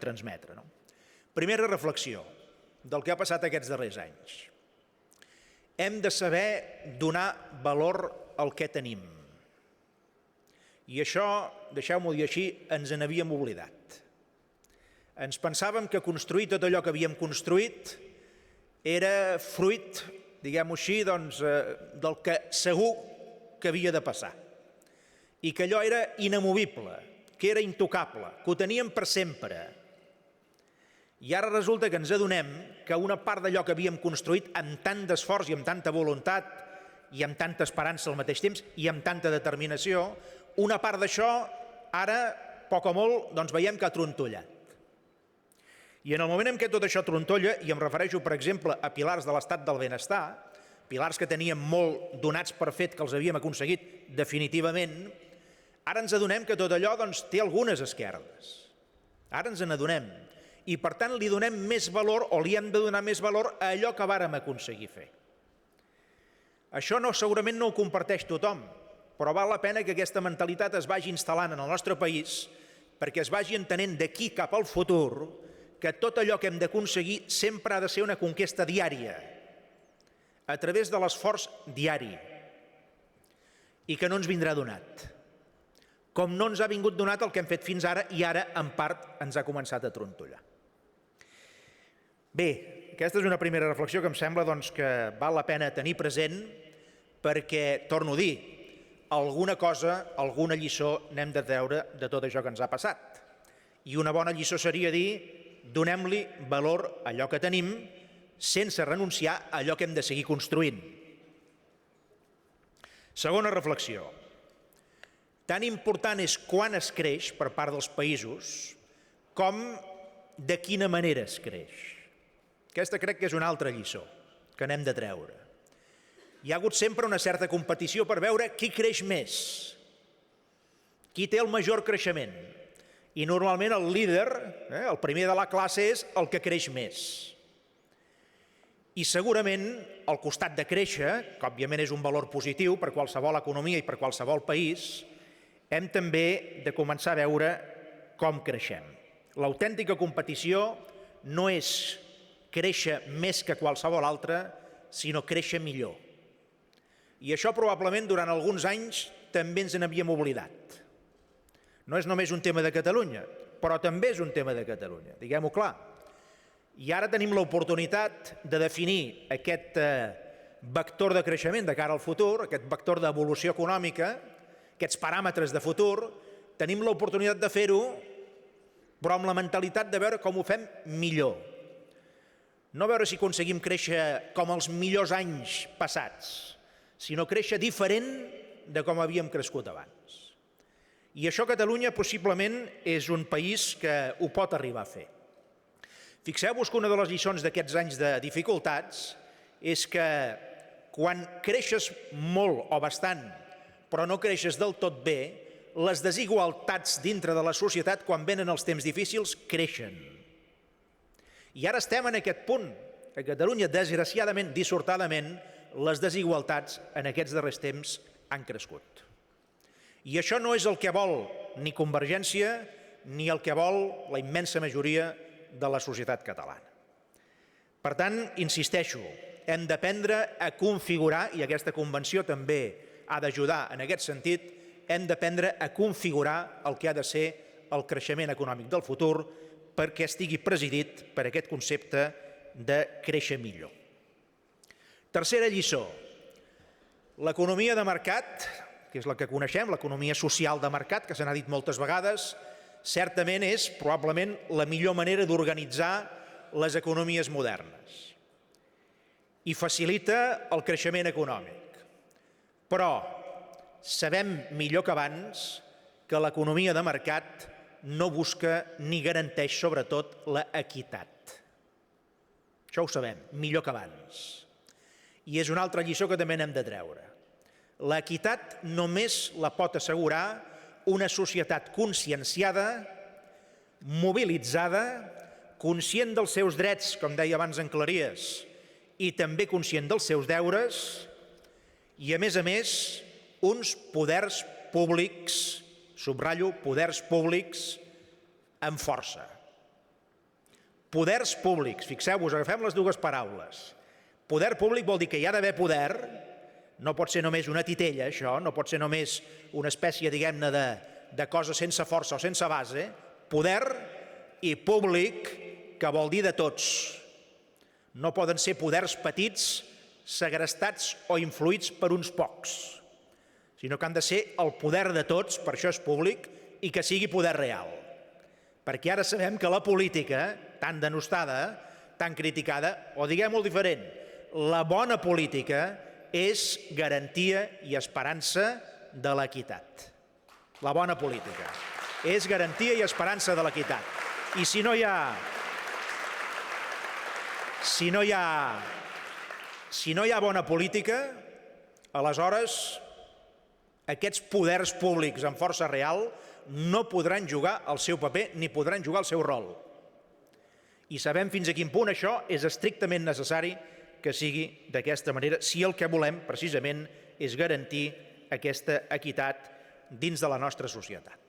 transmetre. Primera reflexió del que ha passat aquests darrers anys. Hem de saber donar valor al que tenim. I això, deixeu-m'ho dir així, ens n'havíem oblidat. Ens pensàvem que construir tot allò que havíem construït era fruit, diguem-ho així, del que segur que havia de passar. I que allò era inamovible, que era intocable, que ho teníem per sempre. I ara resulta que ens adonem que una part d'allò que havíem construït amb tant d'esforç i amb tanta voluntat i amb tanta esperança al mateix temps i amb tanta determinació, una part d'això ara, poc o molt, veiem que ha trontollat. I en el moment en què tot això trontolla, i em refereixo, per exemple, a pilars de l'estat del benestar, pilars que teníem molt donats per fet que els havíem aconseguit definitivament, ara ens adonem que tot allò té algunes esquerdes. Ara ens n'adonem. I per tant li donem més valor o li hem de donar més valor a allò que vàrem aconseguir fer. Això segurament no ho comparteix tothom, però val la pena que aquesta mentalitat es vagi instal·lant en el nostre país perquè es vagi entenent d'aquí cap al futur que tot allò que hem d'aconseguir sempre ha de ser una conquesta diària, a través de l'esforç diari, i que no ens vindrà donat. Com no ens ha vingut donat el que hem fet fins ara i ara, en part, ens ha començat a trontollar. Bé, aquesta és una primera reflexió que em sembla que val la pena tenir present perquè, torno a dir, alguna cosa, alguna lliçó n'hem de treure de tot això que ens ha passat. I una bona lliçó seria dir donem-li valor a allò que tenim sense renunciar a allò que hem de seguir construint. Segona reflexió. Tan important és quan es creix per part dels països com de quina manera es creix. Aquesta crec que és una altra lliçó que n'hem de treure. Hi ha hagut sempre una certa competició per veure qui creix més, qui té el major creixement. I normalment el líder, el primer de la classe, és el que creix més. I segurament, al costat de créixer, que òbviament és un valor positiu per qualsevol economia i per qualsevol país, hem també de començar a veure com creixem. L'autèntica competició no és créixer més que qualsevol altre, sinó créixer millor. I això probablement durant alguns anys també ens n'havíem oblidat. No és només un tema de Catalunya, però també és un tema de Catalunya, diguem-ho clar. I ara tenim l'oportunitat de definir aquest vector de creixement de cara al futur, aquest vector d'evolució econòmica, aquests paràmetres de futur, tenim l'oportunitat de fer-ho, però amb la mentalitat de veure com ho fem millor. No veure si aconseguim créixer com els millors anys passats, sinó créixer diferent de com havíem crescut abans. I això Catalunya possiblement és un país que ho pot arribar a fer. Fixeu-vos que una de les lliçons d'aquests anys de dificultats és que quan creixes molt o bastant, però no creixes del tot bé, les desigualtats dintre de la societat, quan venen els temps difícils, creixen. I ara estem en aquest punt. A Catalunya, desgraciadament, dissortadament, les desigualtats en aquests darrers temps han crescut. I això no és el que vol ni Convergència ni el que vol la immensa majoria de la societat catalana. Per tant, insisteixo, hem d'aprendre a configurar, i aquesta convenció també ha d'ajudar en aquest sentit, hem d'aprendre a configurar el que ha de ser el creixement econòmic del futur perquè estigui presidit per aquest concepte de créixer millor. Tercera lliçó. L'economia de mercat, que és la que coneixem, l'economia social de mercat, que se n'ha dit moltes vegades, certament és probablement la millor manera d'organitzar les economies modernes i facilita el creixement econòmic. Però sabem millor que abans que l'economia de mercat no busca ni garanteix sobretot l'equitat. Això ho sabem, millor que abans. I és una altra lliçó que també n'hem de treure. L'equitat només la pot assegurar una societat conscienciada, mobilitzada, conscient dels seus drets, com deia abans en Claries, i també conscient dels seus deures, i a més, uns poders públics, subratllo, poders públics amb força. Poders públics, fixeu-vos, agafem les dues paraules. Poder públic vol dir que hi ha d'haver poder, no pot ser només una titella, això, no pot ser només una espècie, diguem-ne, de cosa sense força o sense base, poder i públic, que vol dir de tots. No poden ser poders petits, segrestats o influïts per uns pocs, sinó que han de ser el poder de tots, per això és públic, i que sigui poder real. Perquè ara sabem que la política, tan denostada, tan criticada, o diguem-ho diferent, la bona política és garantia i esperança de l'equitat. La bona política és garantia i esperança de l'equitat. I si no hi ha bona política, aleshores aquests poders públics amb força real no podran jugar el seu paper ni podran jugar el seu rol. I sabem fins a quin punt això és estrictament necessari que sigui d'aquesta manera, si el que volem, precisament, és garantir aquesta equitat dins de la nostra societat.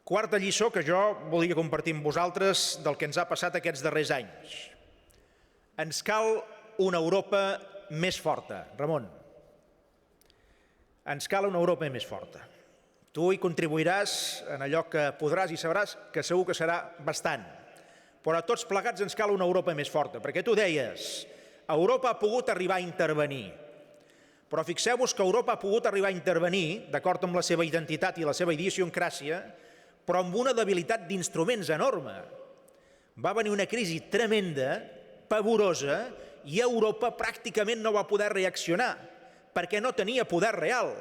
Quarta lliçó que jo volia compartir amb vosaltres del que ens ha passat aquests darrers anys. Ens cal una Europa més forta, Ramon. Ens cal una Europa més forta. Tu hi contribuiràs en allò que podràs i sabràs, que segur que serà bastant. Però a tots plegats ens cal una Europa més forta, perquè tu deies, Europa ha pogut arribar a intervenir. Però fixeu-vos que Europa ha pogut arribar a intervenir, d'acord amb la seva identitat i la seva idiosincràsia, però amb una debilitat d'instruments enorme. Va venir una crisi tremenda, pavorosa, i Europa pràcticament no va poder reaccionar, perquè no tenia poder real.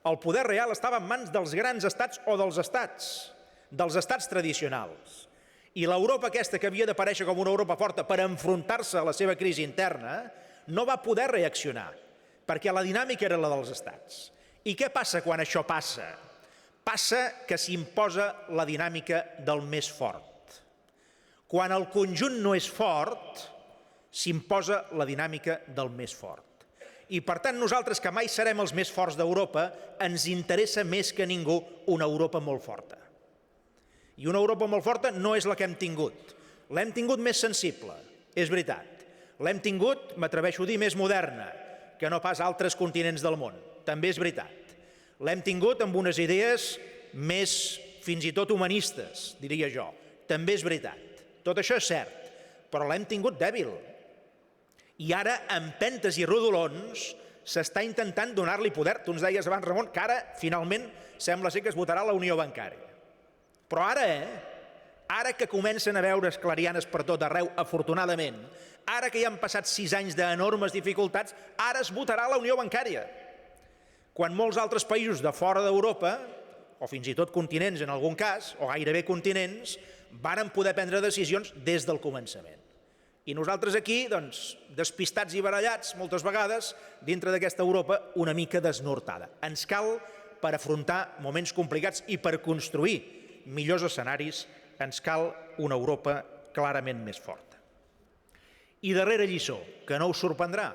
El poder real estava en mans dels grans estats o dels estats tradicionals. I l'Europa aquesta, que havia d'aparèixer com una Europa forta per enfrontar-se a la seva crisi interna, no va poder reaccionar, perquè la dinàmica era la dels estats. I què passa quan això passa? Passa que s'imposa la dinàmica del més fort. Quan el conjunt no és fort, s'imposa la dinàmica del més fort. I per tant nosaltres, que mai serem els més forts d'Europa, ens interessa més que ningú una Europa molt forta. I una Europa molt forta no és la que hem tingut. L'hem tingut més sensible, és veritat. L'hem tingut, m'atreveixo a dir, més moderna, que no pas altres continents del món. També és veritat. L'hem tingut amb unes idees més, fins i tot humanistes, diria jo. També és veritat. Tot això és cert, però l'hem tingut dèbil. I ara, amb pentes i rodolons, s'està intentant donar-li poder. Tu ens deies abans, Ramon, que ara, finalment, sembla ser que es votarà la unió bancària. Però ara que comencen a veure's clarianes per tot arreu, afortunadament, ara que ja han passat 6 anys d'enormes dificultats, ara es votarà la unió bancària. Quan molts altres països de fora d'Europa, o fins i tot continents en algun cas, o gairebé continents, varen poder prendre decisions des del començament. I nosaltres aquí, doncs, despistats i barallats, moltes vegades, dintre d'aquesta Europa una mica desnortada. Ens cal per afrontar moments complicats i per construir millors escenaris, ens cal una Europa clarament més forta. I darrera lliçó, que no us sorprendrà,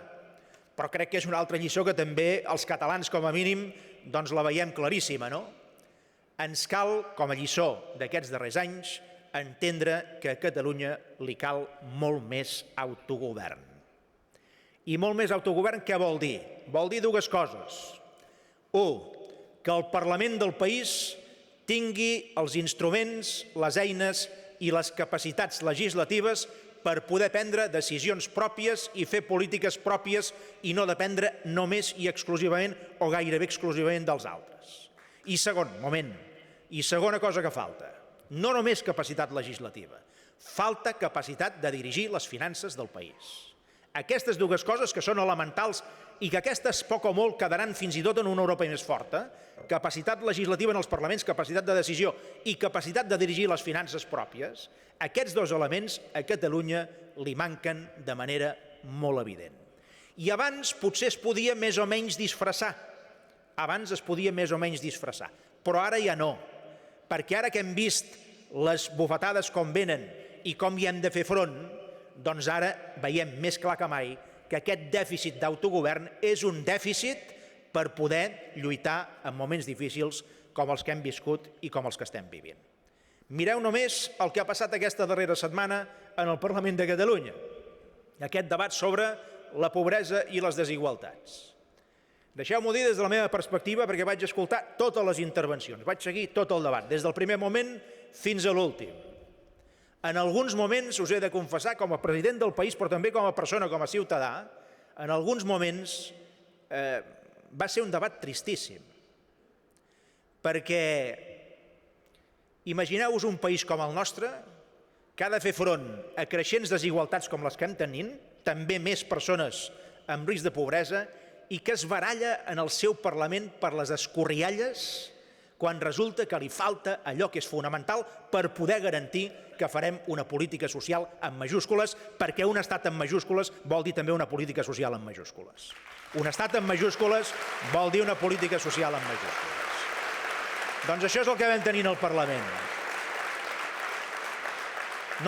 però crec que és una altra lliçó que també els catalans, com a mínim, doncs la veiem claríssima, no? Ens cal, com a lliçó d'aquests darrers anys, entendre que a Catalunya li cal molt més autogovern. I molt més autogovern què vol dir? Vol dir dues coses. Un, que el Parlament del país tingui els instruments, les eines i les capacitats legislatives per poder prendre decisions pròpies i fer polítiques pròpies i no dependre només i exclusivament o gairebé exclusivament dels altres. I segon, i segona cosa que falta, no només capacitat legislativa, falta capacitat de dirigir les finances del país. Aquestes dues coses que són elementals i que aquestes poc o molt quedaran fins i tot en una Europa més forta, capacitat legislativa en els parlaments, capacitat de decisió i capacitat de dirigir les finances pròpies, aquests dos elements a Catalunya li manquen de manera molt evident. I abans potser es podia més o menys disfressar, però ara ja no, perquè ara que hem vist les bufetades com venen i com hi hem de fer front, doncs ara veiem més clar que mai que aquest dèficit d'autogovern és un dèficit per poder lluitar en moments difícils com els que hem viscut i com els que estem vivint. Mireu només el que ha passat aquesta darrera setmana en el Parlament de Catalunya, aquest debat sobre la pobresa i les desigualtats. Deixeu-m'ho dir des de la meva perspectiva perquè vaig escoltar totes les intervencions, vaig seguir tot el debat, des del primer moment fins a l'últim. En alguns moments, us he de confessar, com a president del país, però també com a persona, com a ciutadà, en alguns moments va ser un debat tristíssim. Perquè imagineu-vos un país com el nostre, que ha de fer front a creixents desigualtats com les que hem tenint, també més persones amb risc de pobresa, i que es baralla en el seu Parlament per les escorrialles quan resulta que li falta allò que és fonamental per poder garantir que farem una política social en majúscules, perquè un estat en majúscules vol dir també una política social en majúscules. Un estat en majúscules vol dir una política social en majúscules. Doncs això és el que vam tenir al Parlament.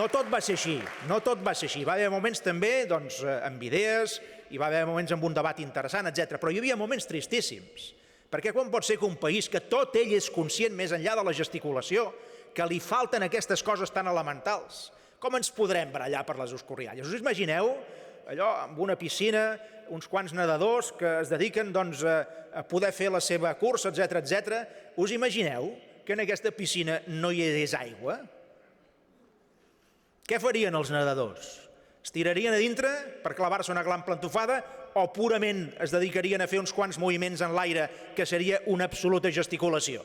No tot va ser així, Va haver moments també amb idees, hi va haver moments amb un debat interessant, etc. Però hi havia moments tristíssims. Perquè quan pot ser que un país que tot ell és conscient, més enllà de la gesticulació, que li falten aquestes coses tan elementals, com ens podrem barallar per les escorrialles? Us imagineu allò amb una piscina, uns quants nedadors que es dediquen a poder fer la seva cursa, etc. Us imagineu que en aquesta piscina no hi hagués aigua? Què farien els nedadors? Es tirarien a dintre per clavar-se una gran plantofada o purament es dedicarien a fer uns quants moviments en l'aire que seria una absoluta gesticulació?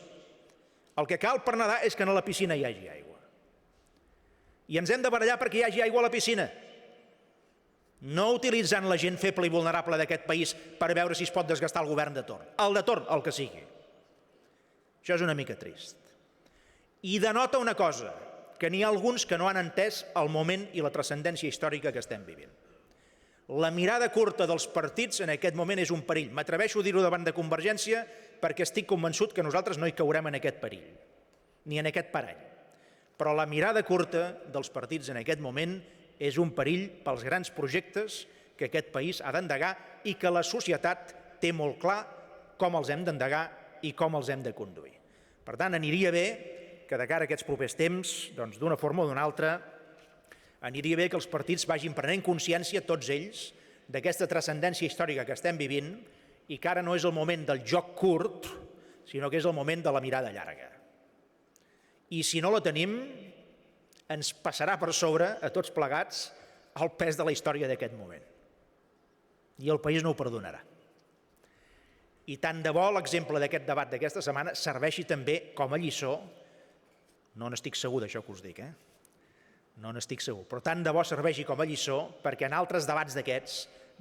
El que cal per nedar és que a la piscina hi hagi aigua. I ens hem de barallar perquè hi hagi aigua a la piscina. No utilitzant la gent feble i vulnerable d'aquest país per veure si es pot desgastar el govern de torn. El de torn, el que sigui. Això és una mica trist. I denota una cosa, que n'hi ha alguns que no han entès el moment i la transcendència històrica que estem vivint. La mirada curta dels partits en aquest moment és un perill. M'atreveixo a dir-ho davant de Convergència perquè estic convençut que nosaltres no hi caurem en aquest perill, ni en aquest parany. Però la mirada curta dels partits en aquest moment és un perill pels grans projectes que aquest país ha d'endegar i que la societat té molt clar com els hem d'endegar i com els hem de conduir. Per tant, aniria bé que de cara a aquests propers temps, d'una forma o d'una altra, aniria bé que els partits vagin prenent consciència, tots ells, d'aquesta transcendència històrica que estem vivint i que ara no és el moment del joc curt, sinó que és el moment de la mirada llarga. I si no la tenim, ens passarà per sobre, a tots plegats, el pes de la història d'aquest moment. I el país no ho perdonarà. I tant de bo l'exemple d'aquest debat d'aquesta setmana serveixi també com a lliçó. No n'estic segur d'això que us dic, no n'estic segur, però tant de bo serveixi com a lliçó perquè en altres debats d'aquests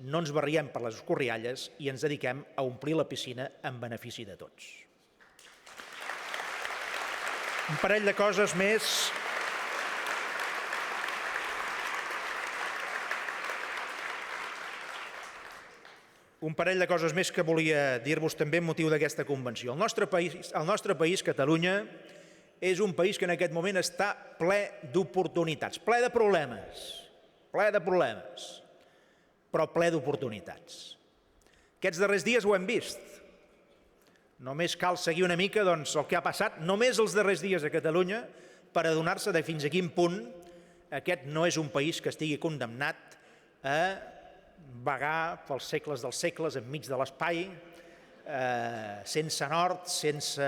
no ens barriem per les escorrialles i ens dediquem a omplir la piscina en benefici de tots. Un parell de coses més. un parell de coses més que volia dir-vos també amb motiu d'aquesta convenció. El nostre país, Catalunya, és un país que en aquest moment està ple d'oportunitats, ple de problemes, però ple d'oportunitats. Aquests darrers dies ho hem vist. Només cal seguir una mica el que ha passat només els darrers dies a Catalunya per adonar-se de fins a quin punt aquest no és un país que estigui condemnat a vagar pels segles dels segles enmig de l'espai, sense nord, sense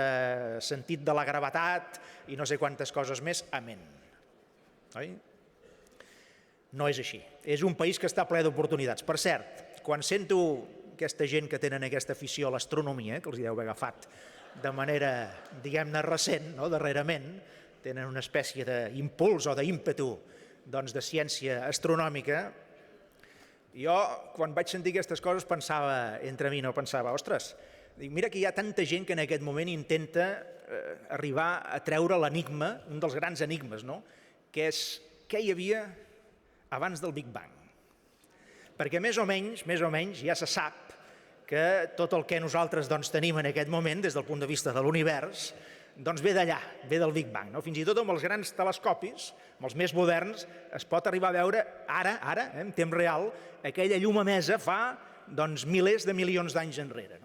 sentit de la gravetat i no sé quantes coses més, amén. Oi? No és així. És un país que està ple d'oportunitats. Per cert, quan sento aquesta gent que tenen aquesta afició a l'astronomia, que els hi deu haver agafat de manera, diguem-ne, recent, darrerament, tenen una espècie d'impuls o d'ímpetu de ciència astronòmica, jo, quan vaig sentir aquestes coses, pensava, entre mi no pensava, ostres, mira que hi ha tanta gent que en aquest moment intenta arribar a treure l'enigma, un dels grans enigmes, que és què hi havia abans del Big Bang. Perquè més o menys ja se sap que tot el que nosaltres tenim en aquest moment, des del punt de vista de l'univers, ve d'allà, ve del Big Bang. Fins i tot amb els grans telescopis, amb els més moderns, es pot arribar a veure ara, en temps real, aquella llum emesa fa milers de milions d'anys enrere.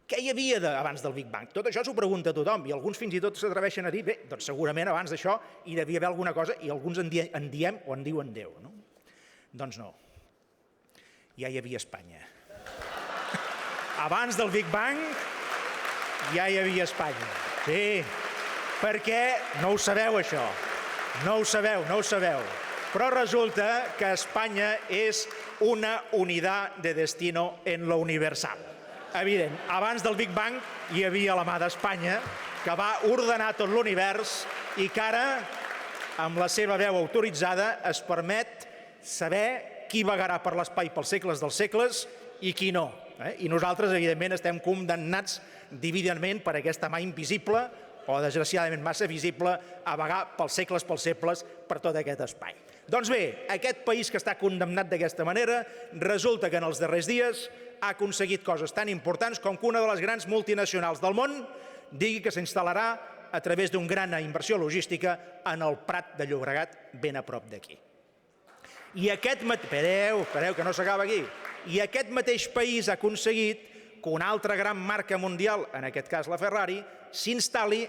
Què hi havia abans del Big Bang? Tot això s'ho pregunta tothom i alguns fins i tot s'atreveixen a dir bé, doncs segurament abans d'això hi devia haver alguna cosa i alguns en diem o en diuen Déu. Doncs no, ja hi havia Espanya. Abans del Big Bang ja hi havia Espanya. Sí, perquè no ho sabeu això, no ho sabeu, però resulta que Espanya és una unitat de destino en lo universal. Evident, abans del Big Bang hi havia la mà d'Espanya que va ordenar tot l'univers i que ara, amb la seva veu autoritzada, es permet saber qui vagarà per l'espai pels segles dels segles i qui no. I nosaltres, evidentment, estem condemnats divididament per aquesta mà invisible, o desgraciadament massa visible, a vagar pels segles per tot aquest espai. Doncs bé, aquest país que està condemnat d'aquesta manera, resulta que en els darrers dies ha aconseguit coses tan importants com que una de les grans multinacionals del món digui que s'instal·larà a través d'una gran inversió logística en el Prat de Llobregat, ben a prop d'aquí. I aquest que no s'acaba aquí. I aquest mateix país ha aconseguit que una altra gran marca mundial, en aquest cas la Ferrari, s'instal·li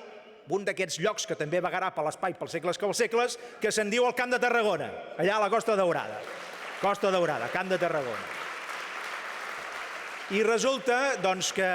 un d'aquests llocs que també vagarà per l'espai pels segles que els segles, que se'n diu el Camp de Tarragona, allà a la Costa Daurada. Costa Daurada, Camp de Tarragona. I resulta que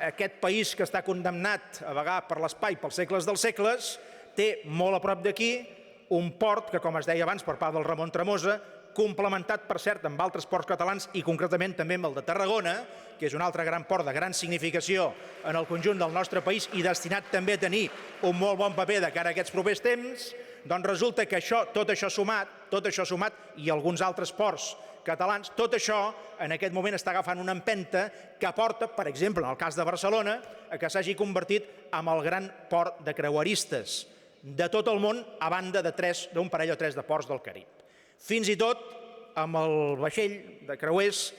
aquest país que està condemnat a vagar per l'espai pels segles dels segles té molt a prop d'aquí un port que, com es deia abans per part del Ramon Tremosa, complementat, per cert, amb altres ports catalans i concretament també amb el de Tarragona, que és un altre gran port de gran significació en el conjunt del nostre país i destinat també a tenir un molt bon paper de cara a aquests propers temps, doncs resulta que tot això sumat i alguns altres ports catalans, tot això en aquest moment està agafant una empenta que porta, per exemple, en el cas de Barcelona, a que s'hagi convertit en el gran port de creueristes de tot el món, a banda d'un parell o tres de ports del Carib. Fins i tot amb el vaixell de creuers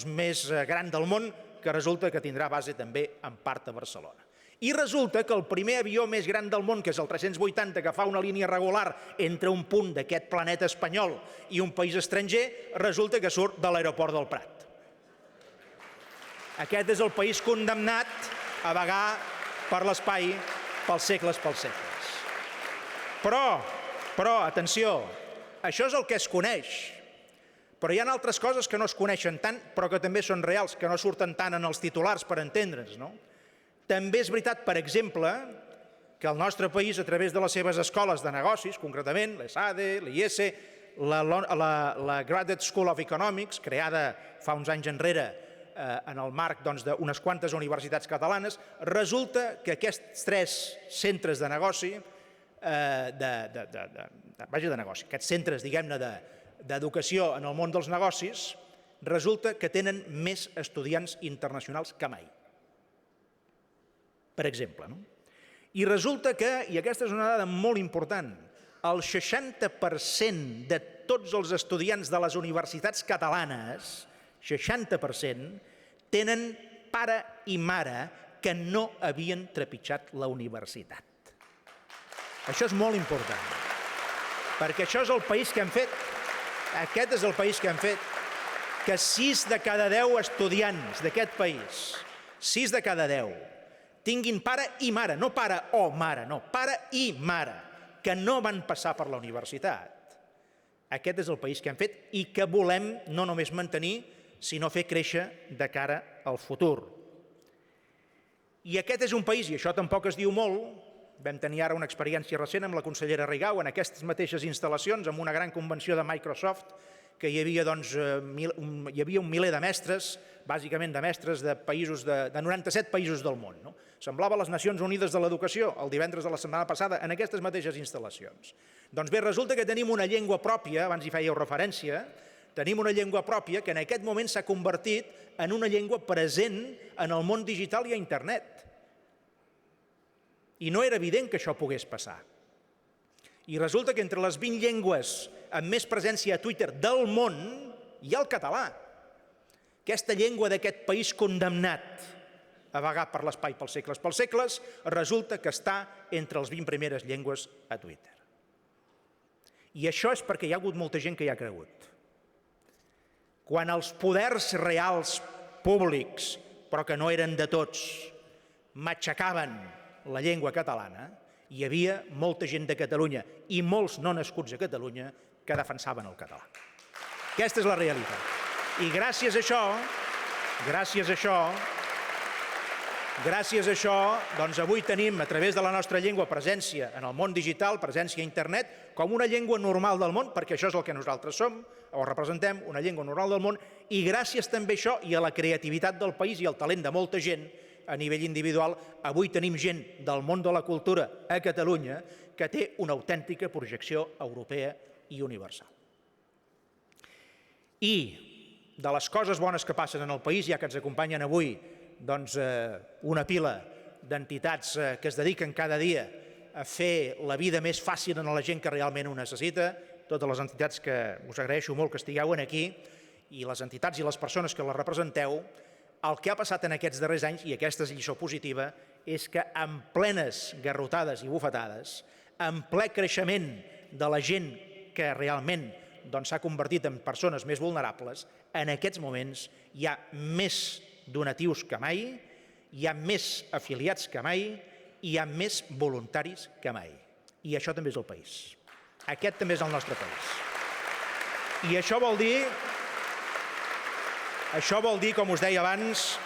més gran del món, que resulta que tindrà base també en part a Barcelona. I resulta que el primer avió més gran del món, que és el 380, que fa una línia regular entre un punt d'aquest planeta espanyol i un país estranger, resulta que surt de l'aeroport del Prat. Aquest és el país condemnat a vagar per l'espai pels segles. Però, atenció, això és el que es coneix, però hi ha altres coses que no es coneixen tant, però que també són reals, que no surten tant en els titulars, per entendre'ns. També és veritat, per exemple, que el nostre país, a través de les seves escoles de negocis, concretament l'ESADE, l'IES, la Graduate School of Economics, creada fa uns anys enrere en el marc d'unes quantes universitats catalanes, resulta que aquests tres centres de negoci, aquests centres, diguem-ne, d'educació en el món dels negocis, resulta que tenen més estudiants internacionals que mai. Per exemple. I resulta que, i aquesta és una dada molt important, el 60% de tots els estudiants de les universitats catalanes, 60%, tenen pare i mare que no havien trepitjat la universitat. Això és molt important, perquè això és el país que hem fet. Aquest és el país que hem fet. Que 6 de cada 10 estudiants d'aquest país, 6 de cada 10, tinguin pare i mare, no pare o mare, no, pare i mare, que no van passar per la universitat. Aquest és el país que hem fet i que volem no només mantenir, sinó fer créixer de cara al futur. I aquest és un país, i això tampoc es diu molt, vam tenir ara una experiència recent amb la consellera Rigau en aquestes mateixes instal·lacions, amb una gran convenció de Microsoft, que hi havia un miler de mestres, bàsicament de mestres de 97 països del món. Semblava les Nacions Unides de l'Educació, el divendres de la setmana passada, en aquestes mateixes instal·lacions. Doncs bé, resulta que tenim una llengua pròpia, abans hi fèieu referència, tenim una llengua pròpia que en aquest moment s'ha convertit en una llengua present en el món digital i a internet. I no era evident que això pogués passar. I resulta que entre les 20 llengües amb més presència a Twitter del món hi ha el català. Aquesta llengua d'aquest país condemnat a vagar per l'espai pels segles, resulta que està entre les 20 primeres llengües a Twitter. I això és perquè hi ha hagut molta gent que hi ha cregut. Quan els poders reals públics, però que no eren de tots, matxacaven la llengua catalana, hi havia molta gent de Catalunya i molts no nascuts a Catalunya que defensaven el català. Aquesta és la realitat. I gràcies a això, doncs avui tenim a través de la nostra llengua presència en el món digital, presència a internet, com una llengua normal del món, perquè això és el que nosaltres som, o representem, una llengua normal del món, i gràcies també a això i a la creativitat del país i al talent de molta gent, a nivell individual, avui tenim gent del món de la cultura a Catalunya que té una autèntica projecció europea i universal. I de les coses bones que passen en el país, ja que ens acompanyen avui una pila d'entitats que es dediquen cada dia a fer la vida més fàcil a la gent que realment ho necessita, totes les entitats que us agraeixo molt que estigueu aquí, i les entitats i les persones que les representeu, el que ha passat en aquests darrers anys, i aquesta és lliçó positiva, és que en plenes garrotades i bufetades, en ple creixement de la gent que realment s'ha convertit en persones més vulnerables, en aquests moments hi ha més donatius que mai, hi ha més afiliats que mai, i hi ha més voluntaris que mai. I això també és el país. Aquest també és el nostre país. I això vol dir, com us deia abans,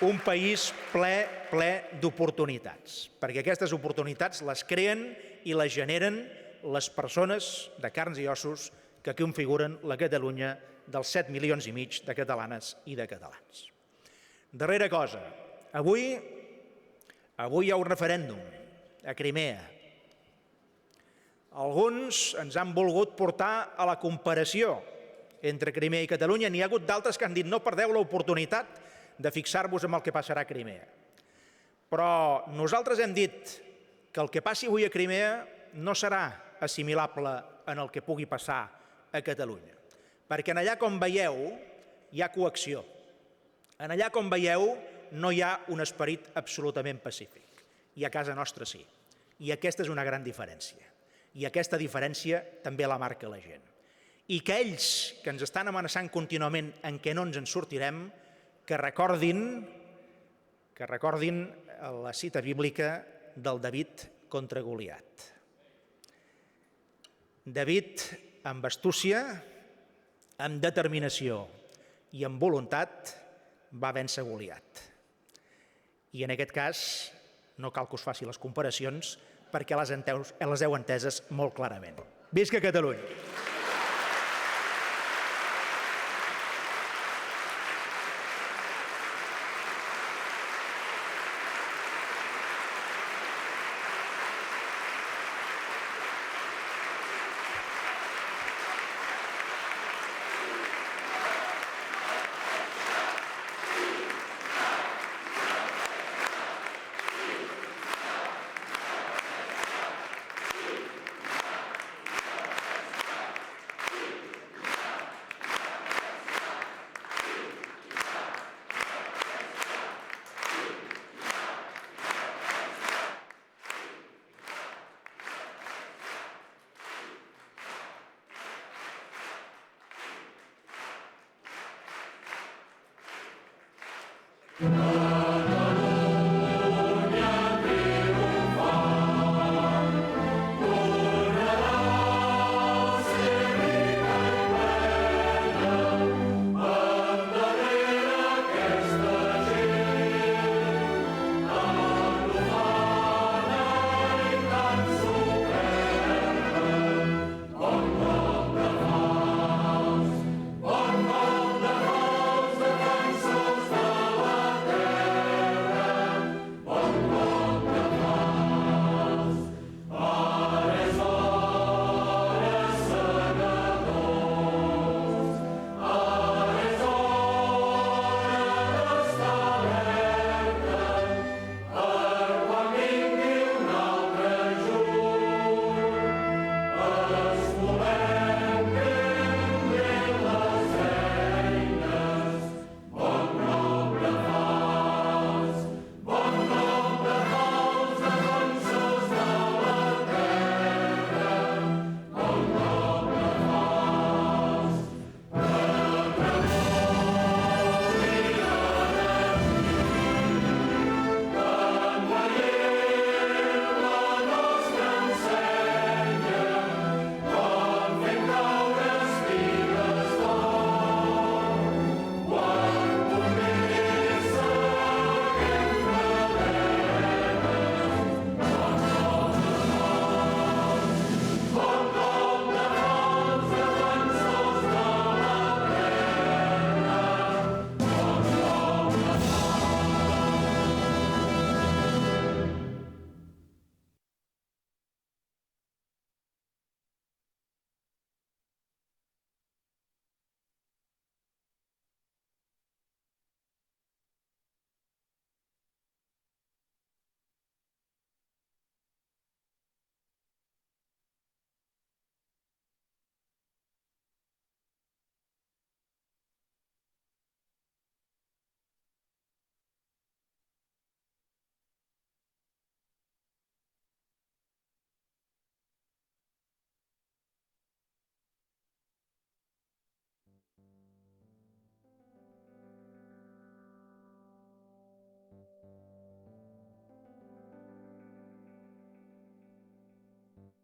un país ple d'oportunitats, perquè aquestes oportunitats les creen i les generen les persones de carns i ossos que configuren la Catalunya dels 7,5 milions de catalanes i de catalans. Darrera cosa, avui hi ha un referèndum a Crimea. Alguns ens han volgut portar a la comparació entre Crimea i Catalunya. N'hi ha hagut d'altres que han dit no perdeu l'oportunitat de fixar-vos en el que passarà a Crimea. Però nosaltres hem dit que el que passi avui a Crimea no serà assimilable en el que pugui passar a Catalunya. Perquè en allà, com veieu, hi ha coacció. En allà, com veieu, no hi ha un esperit absolutament pacífic. I a casa nostra sí. I aquesta és una gran diferència. I aquesta diferència també la marca la gent. I que ells, que ens estan amenaçant contínuament en què no ens en sortirem, que recordin la cita bíblica del David contra Goliat. David, amb astúcia, amb determinació i amb voluntat, va vèncer Goliat. I en aquest cas, no cal que us faci les comparacions, perquè les heu enteses molt clarament. Visca Catalunya!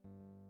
Gràcies.